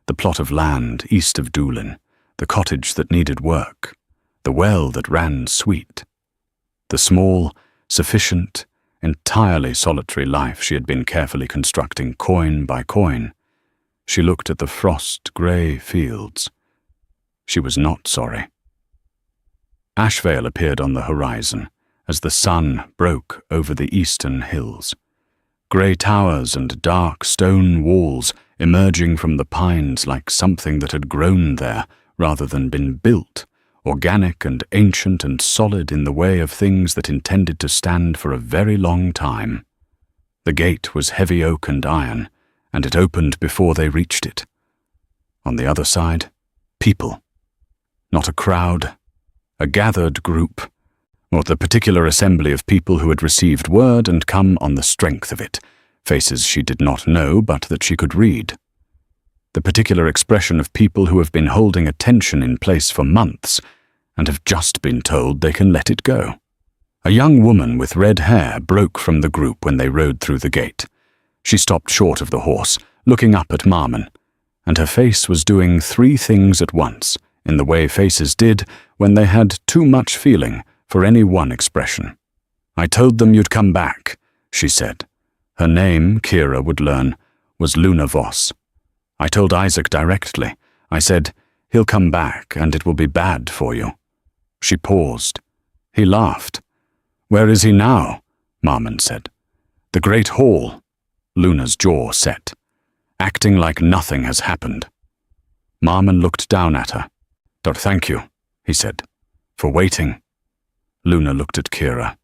The plot of land east of Doolin, the cottage that needed work, the well that ran sweet, the small, sufficient, entirely solitary life she had been carefully constructing coin by coin. She looked at the frost-grey fields. She was not sorry. Ashvale appeared on the horizon as the sun broke over the eastern hills. Grey towers and dark stone walls emerging from the pines like something that had grown there rather than been built, organic and ancient and solid in the way of things that intended to stand for a very long time. The gate was heavy oak and iron, and it opened before they reached it. On the other side, people. Not a crowd, a gathered group, or the particular assembly of people who had received word and come on the strength of it, faces she did not know but that she could read. The particular expression of people who have been holding attention in place for months and have just been told they can let it go. A young woman with red hair broke from the group when they rode through the gate. She stopped short of the horse, looking up at Marmon, and her face was doing 3 things at once, in the way faces did when they had too much feeling for any one expression. "I told them you'd come back," she said. Her name, Kira would learn, was Luna Voss. "I told Isaac directly. I said, he'll come back and it will be bad for you." She paused. He laughed. "Where is he now?" Marmon said. "The Great Hall." Luna's jaw set, acting like nothing has happened. Marmon looked down at her. "Thank you," he said, "for waiting." Luna looked at Kira.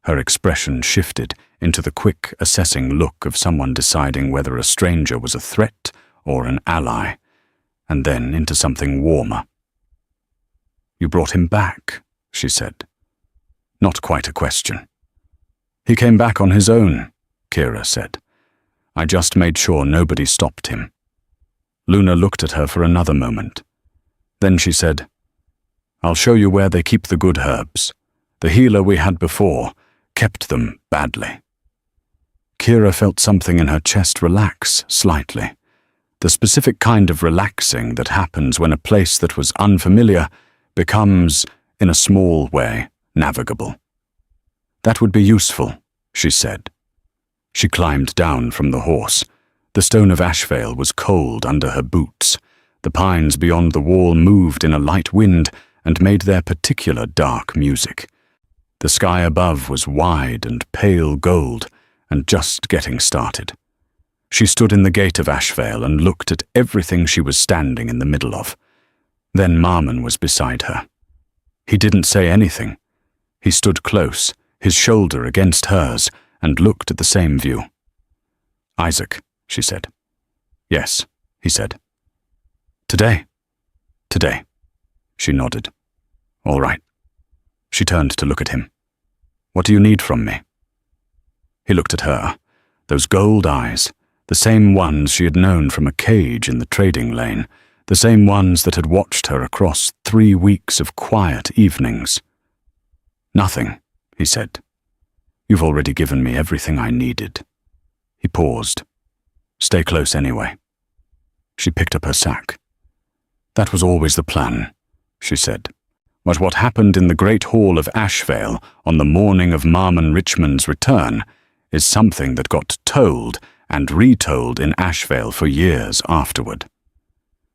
Her expression shifted into the quick, assessing look of someone deciding whether a stranger was a threat or an ally, and then into something warmer. "You brought him back," she said. Not quite a question. "He came back on his own," Kira said. "I just made sure nobody stopped him." Luna looked at her for another moment. Then she said, "I'll show you where they keep the good herbs. The healer we had before kept them badly." Kira felt something in her chest relax slightly, the specific kind of relaxing that happens when a place that was unfamiliar becomes, in a small way, navigable. "That would be useful," she said. She climbed down from the horse. The stone of Ashvale was cold under her boots. The pines beyond the wall moved in a light wind and made their particular dark music. The sky above was wide and pale gold and just getting started. She stood in the gate of Ashvale and looked at everything she was standing in the middle of. Then Marmon was beside her. He didn't say anything. He stood close, his shoulder against hers, and looked at the same view. "Isaac," she said. "Yes," he said. "Today?" "Today." She nodded. "All right." She turned to look at him. "What do you need from me?" He looked at her, those gold eyes, the same ones she had known from a cage in the trading lane, the same ones that had watched her across 3 weeks of quiet evenings. "Nothing," he said. "You've already given me everything I needed." He paused. "Stay close anyway." She picked up her sack. "That was always the plan," she said. "But what happened in the great hall of Ashvale on the morning of Marmon Richmond's return is something that got told and retold in Ashvale for years afterward.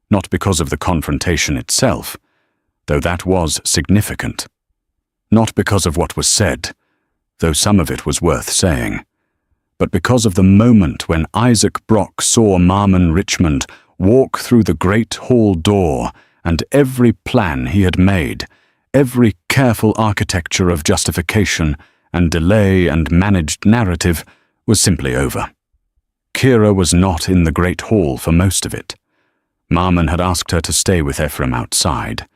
Not because of the confrontation itself, though that was significant. Not because of what was said, though some of it was worth saying, but because of the moment when Isaac Brock saw Marmon Richmond walk through the great hall door, and every plan he had made, every careful architecture of justification and delay and managed narrative, was simply over. Kira was not in the great hall for most of it. Marmon had asked her to stay with Ephraim outside,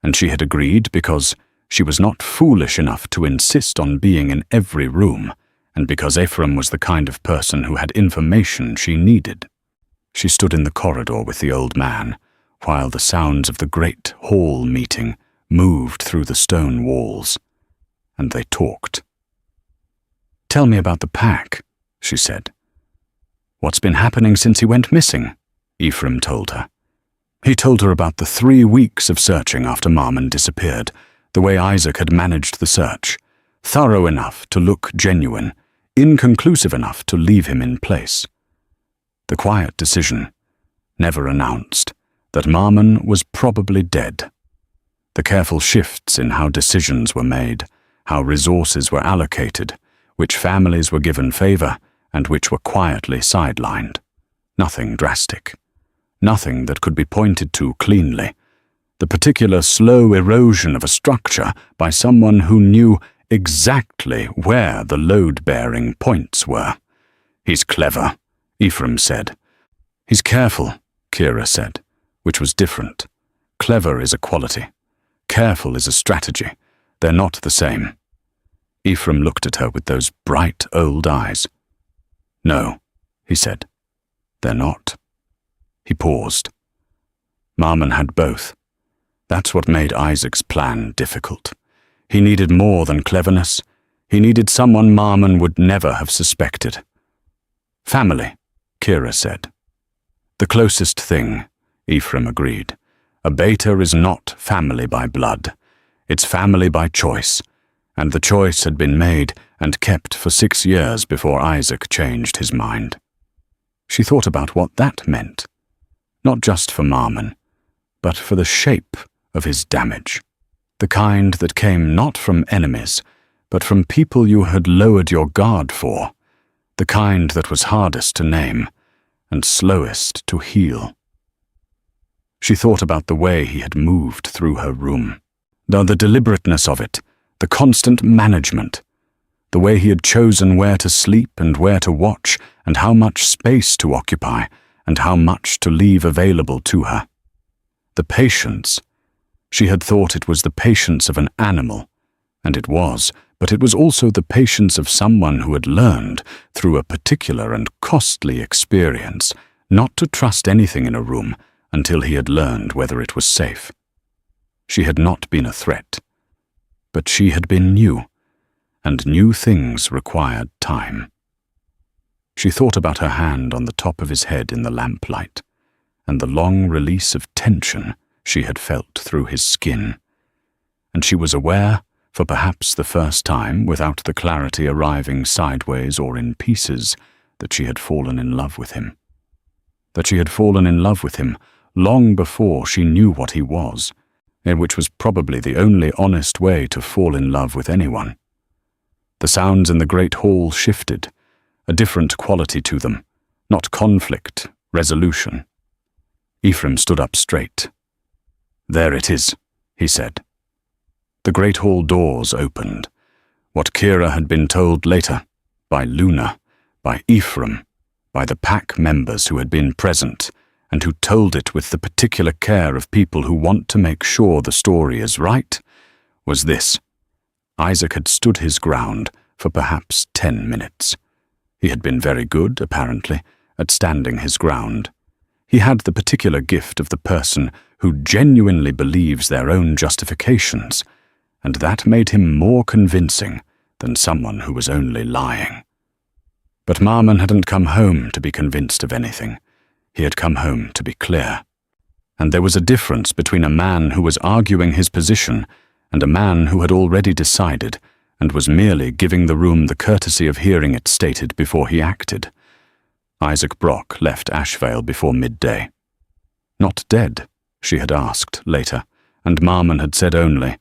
and she had agreed because she was not foolish enough to insist on being in every room, and because Ephraim was the kind of person who had information she needed. She stood in the corridor with the old man, while the sounds of the great hall meeting moved through the stone walls, and they talked. "Tell me about the pack," she said. "What's been happening since he went missing?" Ephraim told her. He told her about the 3 weeks of searching after Marmon disappeared, the way Isaac had managed the search, thorough enough to look genuine, inconclusive enough to leave him in place. The quiet decision, never announced, that Marmon was probably dead. The careful shifts in how decisions were made, how resources were allocated, which families were given favor and which were quietly sidelined. Nothing drastic. Nothing that could be pointed to cleanly. The particular slow erosion of a structure by someone who knew exactly where the load-bearing points were. "He's clever," Ephraim said. "He's careful," Kira said, which was different. Clever is a quality. Careful is a strategy. They're not the same. Ephraim looked at her with those bright old eyes. "No," he said. "They're not." He paused. Marmon had both. That's what made Isaac's plan difficult. He needed more than cleverness. He needed someone Marmon would never have suspected. "Family," Kira said. "The closest thing," Ephraim agreed. "A beta is not family by blood. It's family by choice, and the choice had been made and kept for 6 years before Isaac changed his mind." She thought about what that meant, not just for Marmon, but for the shape of his damage, the kind that came not from enemies, but from people you had lowered your guard for, the kind that was hardest to name and slowest to heal. She thought about the way he had moved through her room, the deliberateness of it, the constant management. The way he had chosen where to sleep and where to watch, and how much space to occupy, and how much to leave available to her. The patience. She had thought it was the patience of an animal, and it was, but it was also the patience of someone who had learned, through a particular and costly experience, not to trust anything in a room until he had learned whether it was safe. She had not been a threat, but she had been new, and new things required time. She thought about her hand on the top of his head in the lamplight, and the long release of tension she had felt through his skin, and she was aware, for perhaps the first time, without the clarity arriving sideways or in pieces, that she had fallen in love with him. That she had fallen in love with him long before she knew what he was, which was probably the only honest way to fall in love with anyone. The sounds in the great hall shifted, a different quality to them, not conflict, resolution. Ephraim stood up straight. "There it is," he said. The great hall doors opened. What Kira had been told later, by Luna, by Ephraim, by the pack members who had been present, and who told it with the particular care of people who want to make sure the story is right, was this. Isaac had stood his ground for perhaps 10 minutes. He had been very good, apparently, at standing his ground. He had the particular gift of the person who genuinely believes their own justifications, and that made him more convincing than someone who was only lying. But Marmon hadn't come home to be convinced of anything. He had come home to be clear. And there was a difference between a man who was arguing his position and a man who had already decided and was merely giving the room the courtesy of hearing it stated before he acted. Isaac Brock left Ashvale before midday. Not dead, she had asked later, and Marmon had said only,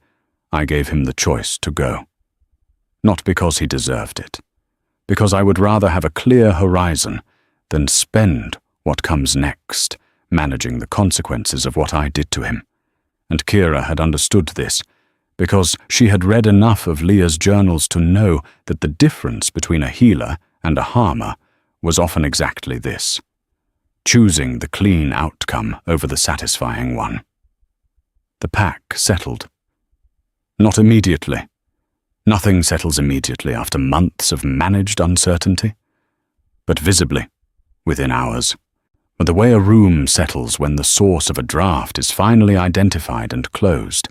"I gave him the choice to go." Not because he deserved it, because I would rather have a clear horizon than spend what comes next managing the consequences of what I did to him. And Kira had understood this, because she had read enough of Leah's journals to know that the difference between a healer and a harmer was often exactly this: choosing the clean outcome over the satisfying one. The pack settled. Not immediately. Nothing settles immediately after months of managed uncertainty, but visibly, within hours. But the way a room settles when the source of a draft is finally identified and closed.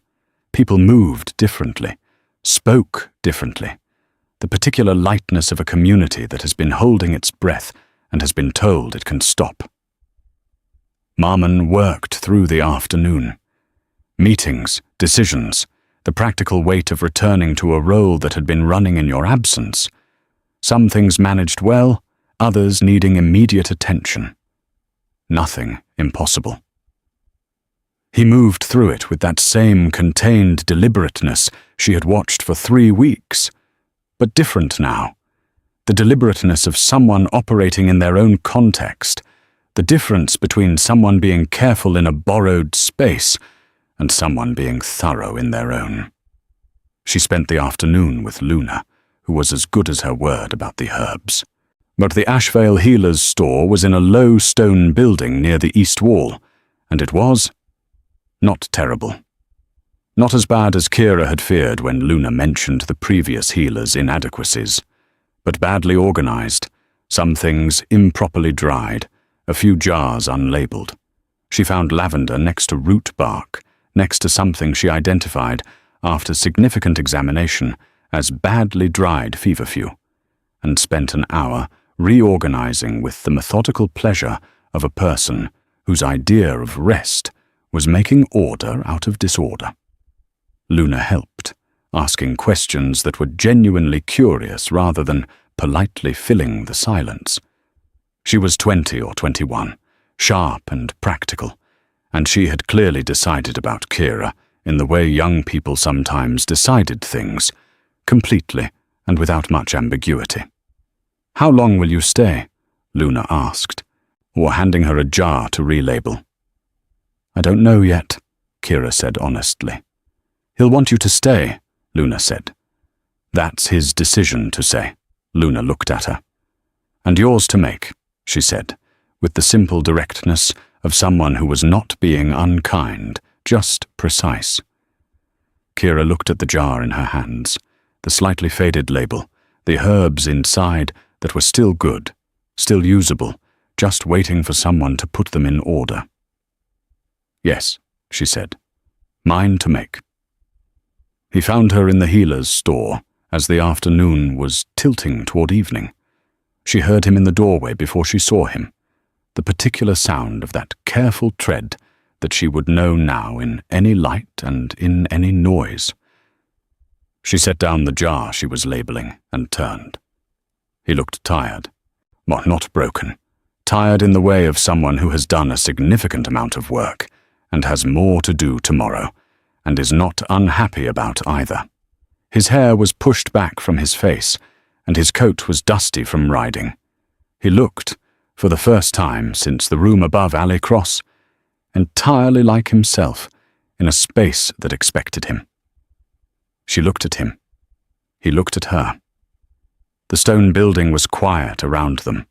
People moved differently, spoke differently. The particular lightness of a community that has been holding its breath and has been told it can stop. Marmon worked through the afternoon. Meetings, decisions, the practical weight of returning to a role that had been running in your absence. Some things managed well, others needing immediate attention. Nothing impossible. He moved through it with that same contained deliberateness she had watched for 3 weeks, but different now. The deliberateness of someone operating in their own context, the difference between someone being careful in a borrowed space and someone being thorough in their own. She spent the afternoon with Luna, who was as good as her word about the herbs. But the Ashvale Healer's store was in a low stone building near the east wall, and it was not terrible. Not as bad as Kira had feared when Luna mentioned the previous healer's inadequacies, but badly organized, some things improperly dried, a few jars unlabeled. She found lavender next to root bark, next to something she identified, after significant examination, as badly dried feverfew, and spent an hour reorganizing with the methodical pleasure of a person whose idea of rest was making order out of disorder. Luna helped, asking questions that were genuinely curious rather than politely filling the silence. She was 20 or 21, sharp and practical, and she had clearly decided about Kira in the way young people sometimes decided things, completely and without much ambiguity. "How long will you stay?" Luna asked, or handing her a jar to relabel. "I don't know yet," Kira said honestly. "He'll want you to stay," Luna said. That's his decision to say. Luna looked at her. And yours to make, she said, with the simple directness of someone who was not being unkind, just precise. Kira looked at the jar in her hands, the slightly faded label, the herbs inside that were still good, still usable, just waiting for someone to put them in order. Yes, she said. Mine to make. He found her in the healer's store as the afternoon was tilting toward evening. She heard him in the doorway before she saw him, the particular sound of that careful tread that she would know now in any light and in any noise. She set down the jar she was labeling and turned. He looked tired, but not broken, tired in the way of someone who has done a significant amount of work and has more to do tomorrow, and is not unhappy about either. His hair was pushed back from his face, and his coat was dusty from riding. He looked, for the first time since the room above Alley Cross, entirely like himself in a space that expected him. She looked at him. He looked at her. The stone building was quiet around them.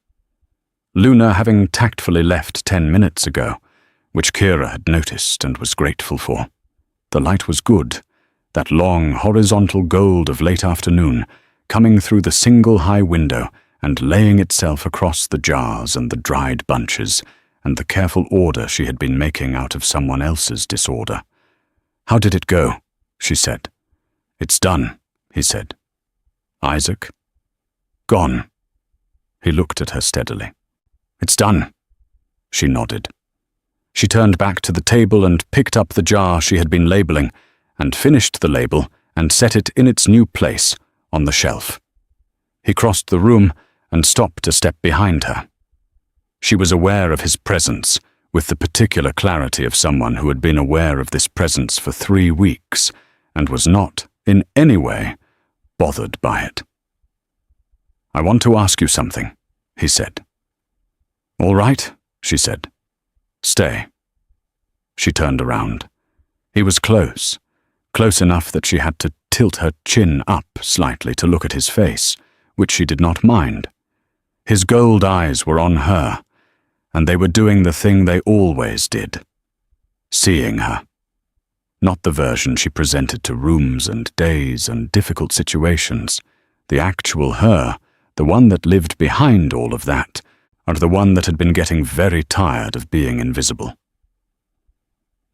Luna having tactfully left 10 minutes ago, which Kira had noticed and was grateful for. The light was good, that long horizontal gold of late afternoon, coming through the single high window and laying itself across the jars and the dried bunches and the careful order she had been making out of someone else's disorder. How did it go? She said. It's done, he said. Isaac? Gone. He looked at her steadily. It's done. She nodded. She turned back to the table and picked up the jar she had been labeling and finished the label and set it in its new place on the shelf. He crossed the room and stopped a step behind her. She was aware of his presence with the particular clarity of someone who had been aware of this presence for 3 weeks and was not, in any way, bothered by it. I want to ask you something, he said. All right, she said. Stay. She turned around. He was close enough that she had to tilt her chin up slightly to look at his face, which she did not mind. His gold eyes were on her, and they were doing the thing they always did, seeing her. Not the version she presented to rooms and days and difficult situations, the actual her, the one that lived behind all of that, and the one that had been getting very tired of being invisible.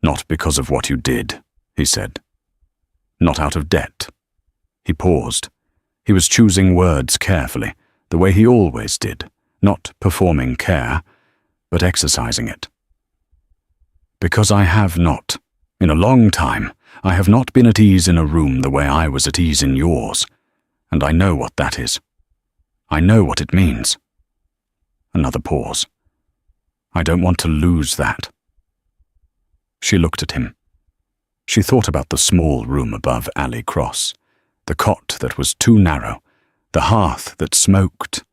Not because of what you did, he said. Not out of debt. He paused. He was choosing words carefully, the way he always did, not performing care, but exercising it. Because I have not. In a long time, I have not been at ease in a room the way I was at ease in yours, and I know what that is. I know what it means. Another pause. I don't want to lose that. She looked at him. She thought about the small room above Alley Cross, the cot that was too narrow, the hearth that smoked,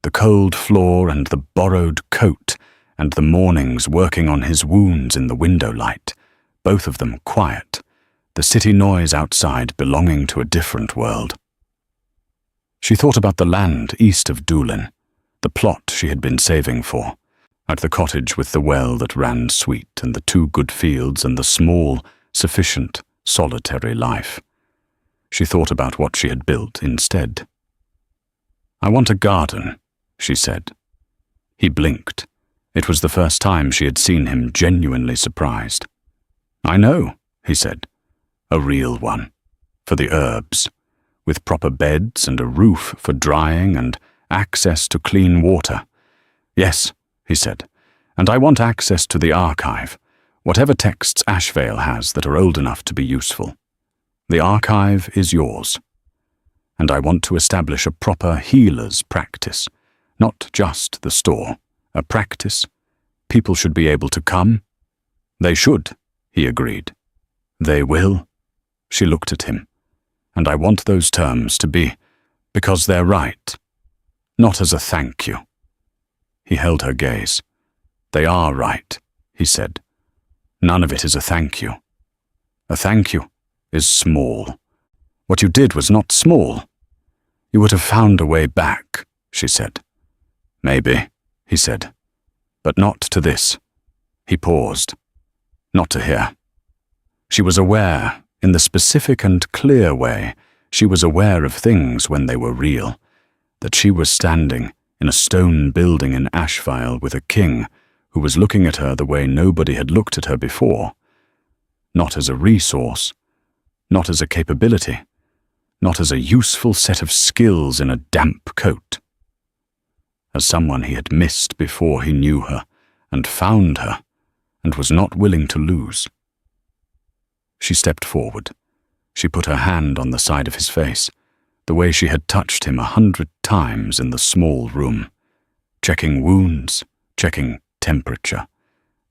the cold floor and the borrowed coat, and the mornings working on his wounds in the window light, both of them quiet, the city noise outside belonging to a different world. She thought about the land east of Doolin, the plot she had been saving for, at the cottage with the well that ran sweet and the 2 good fields and the small, sufficient, solitary life. She thought about what she had built instead. I want a garden, she said. He blinked. It was the first time she had seen him genuinely surprised. I know, he said. A real one. For the herbs. With proper beds and a roof for drying and access to clean water. Yes, he said. And I want access to the archive, whatever texts Ashvale has that are old enough to be useful. The archive is yours. And I want to establish a proper healer's practice, not just the store. A practice. People should be able to come. They should, he agreed. They will. She looked at him. And I want those terms to be because they're right, not as a thank you. He held her gaze. They are right, he said. None of it is a thank you. A thank you is small. What you did was not small, You would have found a way back, she said. Maybe, he said, but not to this. He paused. Not to here. She was aware, in the specific and clear way, she was aware of things when they were real, that she was standing in a stone building in Ashvale with a king who was looking at her the way nobody had looked at her before. Not as a resource, not as a capability, not as a useful set of skills in a damp coat. As someone he had missed before he knew her, and found her, and was not willing to lose. She stepped forward. She put her hand on the side of his face, the way she had touched him 100 times in the small room, checking wounds, checking temperature,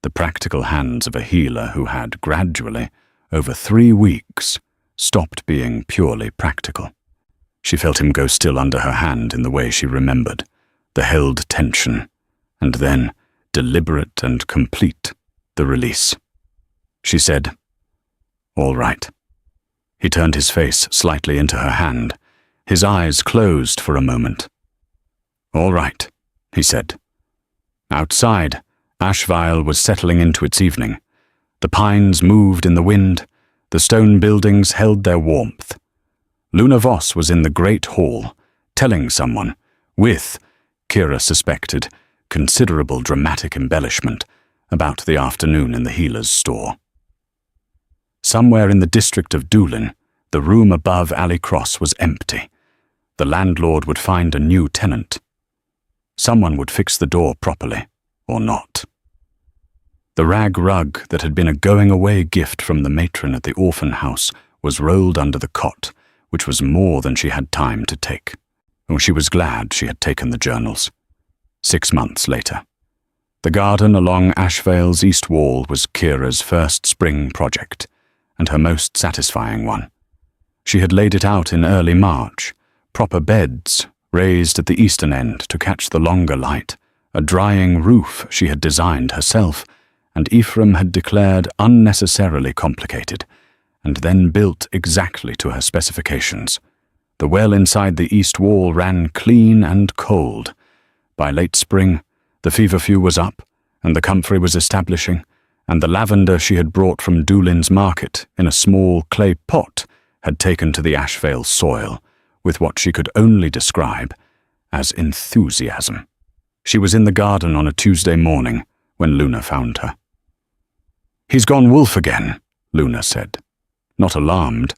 the practical hands of a healer who had gradually, over 3 weeks, stopped being purely practical. She felt him go still under her hand in the way she remembered, the held tension, and then, deliberate and complete, the release. She said, "All right." He turned his face slightly into her hand. His eyes closed for a moment. "All right," he said. Outside, Ashvale was settling into its evening. The pines moved in the wind. The stone buildings held their warmth. Luna Voss was in the great hall, telling someone, with, Kira suspected, considerable dramatic embellishment, about the afternoon in the healer's store. Somewhere in the district of Doolin, the room above Alley Cross was empty. The landlord would find a new tenant. Someone would fix the door properly, or not. The rag rug that had been a going-away gift from the matron at the orphan house was rolled under the cot, which was more than she had time to take. Oh, she was glad she had taken the journals. 6 months later. The garden along Ashvale's east wall was Kira's first spring project, and her most satisfying one. She had laid it out in early March, proper beds, raised at the eastern end to catch the longer light, a drying roof she had designed herself, and Ephraim had declared unnecessarily complicated, and then built exactly to her specifications. The well inside the east wall ran clean and cold. By late spring, the feverfew was up, and the comfrey was establishing, and the lavender she had brought from Doolin's market in a small clay pot had taken to the Ashvale soil with what she could only describe as enthusiasm. She was in the garden on a Tuesday morning when Luna found her. "He's gone wolf again," Luna said. Not alarmed,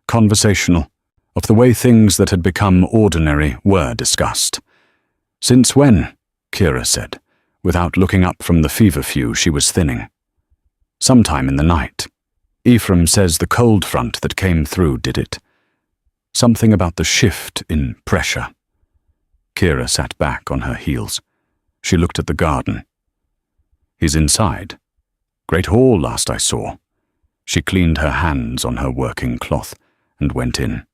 conversational, of the way things that had become ordinary were discussed. "Since when?" Kira said, without looking up from the feverfew she was thinning. "Sometime in the night. Ephraim says the cold front that came through did it. Something about the shift in pressure." Kira sat back on her heels. She looked at the garden. "He's inside. Great hall last I saw." She cleaned her hands on her working cloth and went in.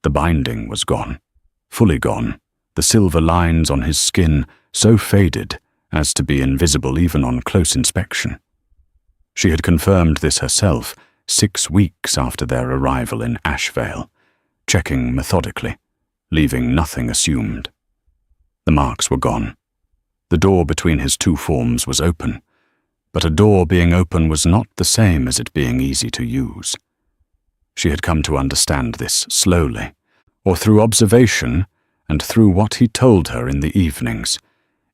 The binding was gone, fully gone, the silver lines on his skin so faded as to be invisible even on close inspection. She had confirmed this herself 6 weeks after their arrival in Ashvale, checking methodically, leaving nothing assumed. The marks were gone. The door between his two forms was open, but a door being open was not the same as it being easy to use. She had come to understand this slowly, or through observation and through what he told her in the evenings.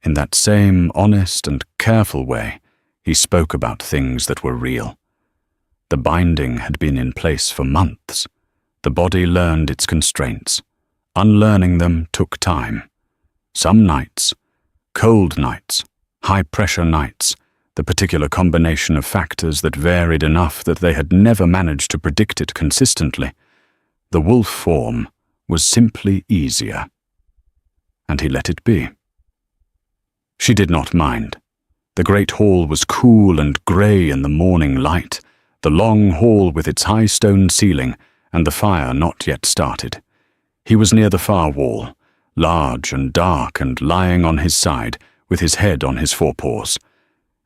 In that same honest and careful way, he spoke about things that were real. The binding had been in place for months. The body learned its constraints. Unlearning them took time. Some nights, cold nights, high-pressure nights, the particular combination of factors that varied enough that they had never managed to predict it consistently. The wolf form was simply easier. And he let it be. She did not mind. The great hall was cool and grey in the morning light, the long hall with its high stone ceiling, and the fire not yet started. He was near the far wall, large and dark and lying on his side, with his head on his forepaws.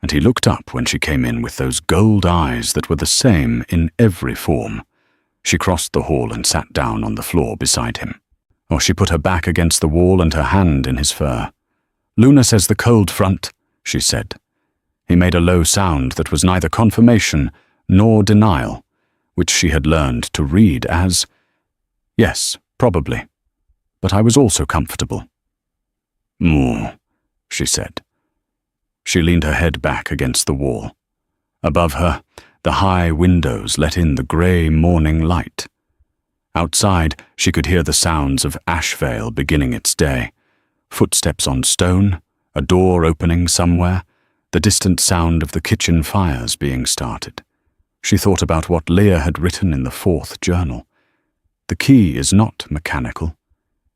And he looked up when she came in with those gold eyes that were the same in every form. She crossed the hall and sat down on the floor beside him. Or she put her back against the wall and her hand in his fur. "Luna says the cold front," she said. He made a low sound that was neither confirmation nor denial, which she had learned to read as, "Yes, probably, but I was also comfortable." "Moo," she said. She leaned her head back against the wall. Above her, the high windows let in the grey morning light. Outside, she could hear the sounds of Ashvale beginning its day. Footsteps on stone, a door opening somewhere, the distant sound of the kitchen fires being started. She thought about what Leah had written in the 4th journal. The key is not mechanical.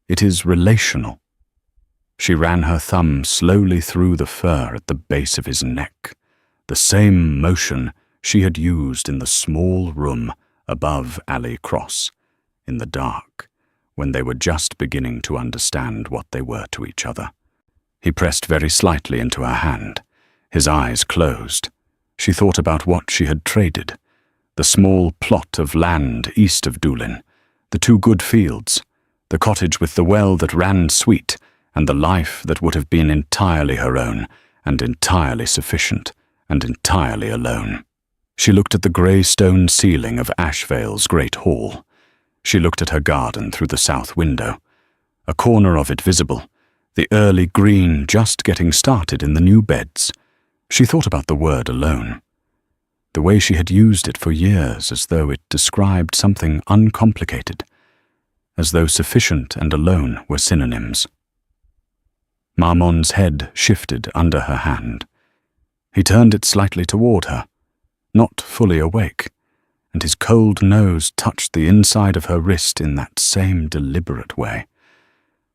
It is relational. She ran her thumb slowly through the fur at the base of his neck, the same motion she had used in the small room above Alley Cross, in the dark, when they were just beginning to understand what they were to each other. He pressed very slightly into her hand. His eyes closed. She thought about what she had traded, the small plot of land east of Doolin, the 2 good fields, the cottage with the well that ran sweet, and the life that would have been entirely her own, and entirely sufficient, and entirely alone. She looked at the grey stone ceiling of Ashvale's great hall. She looked at her garden through the south window, a corner of it visible, the early green just getting started in the new beds. She thought about the word alone, the way she had used it for years, as though it described something uncomplicated, as though sufficient and alone were synonyms. Marmon's head shifted under her hand. He turned it slightly toward her, not fully awake, and his cold nose touched the inside of her wrist in that same deliberate way,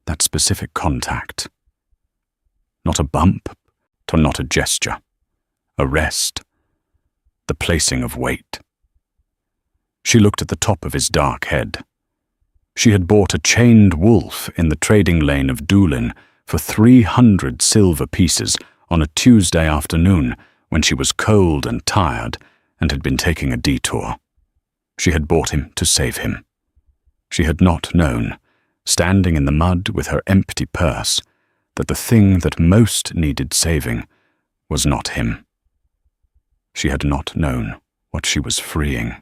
that specific contact. Not a bump, not a gesture, a rest, the placing of weight. She looked at the top of his dark head. She had bought a chained wolf in the trading lane of Doolin for 300 silver pieces on a Tuesday afternoon when she was cold and tired and had been taking a detour. She had bought him to save him. She had not known, standing in the mud with her empty purse, that the thing that most needed saving was not him. She had not known what she was freeing.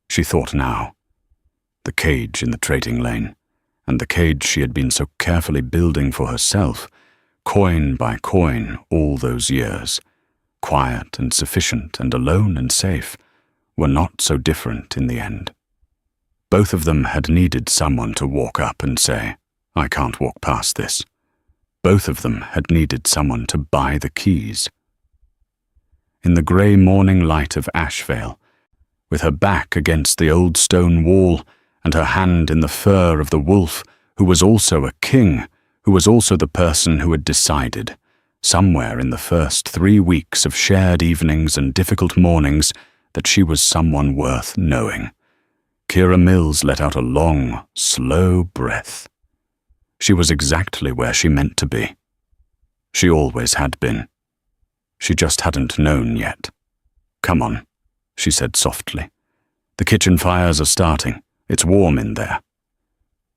She thought now. The cage in the trading lane, and the cage she had been so carefully building for herself, coin by coin all those years, quiet and sufficient and alone and safe, were not so different in the end. Both of them had needed someone to walk up and say, "I can't walk past this." Both of them had needed someone to buy the keys. In the grey morning light of Ashvale, with her back against the old stone wall and her hand in the fur of the wolf, who was also a king, who was also the person who had decided, somewhere in the first 3 weeks of shared evenings and difficult mornings, that she was someone worth knowing. Kira Mills let out a long, slow breath. She was exactly where she meant to be. She always had been. She just hadn't known yet. "Come on," she said softly. "The kitchen fires are starting. It's warm in there."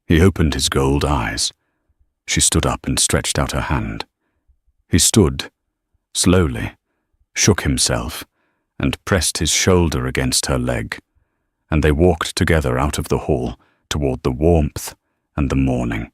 He opened his gold eyes. She stood up and stretched out her hand. He stood, slowly, shook himself, and pressed his shoulder against her leg, and they walked together out of the hall toward the warmth and the morning.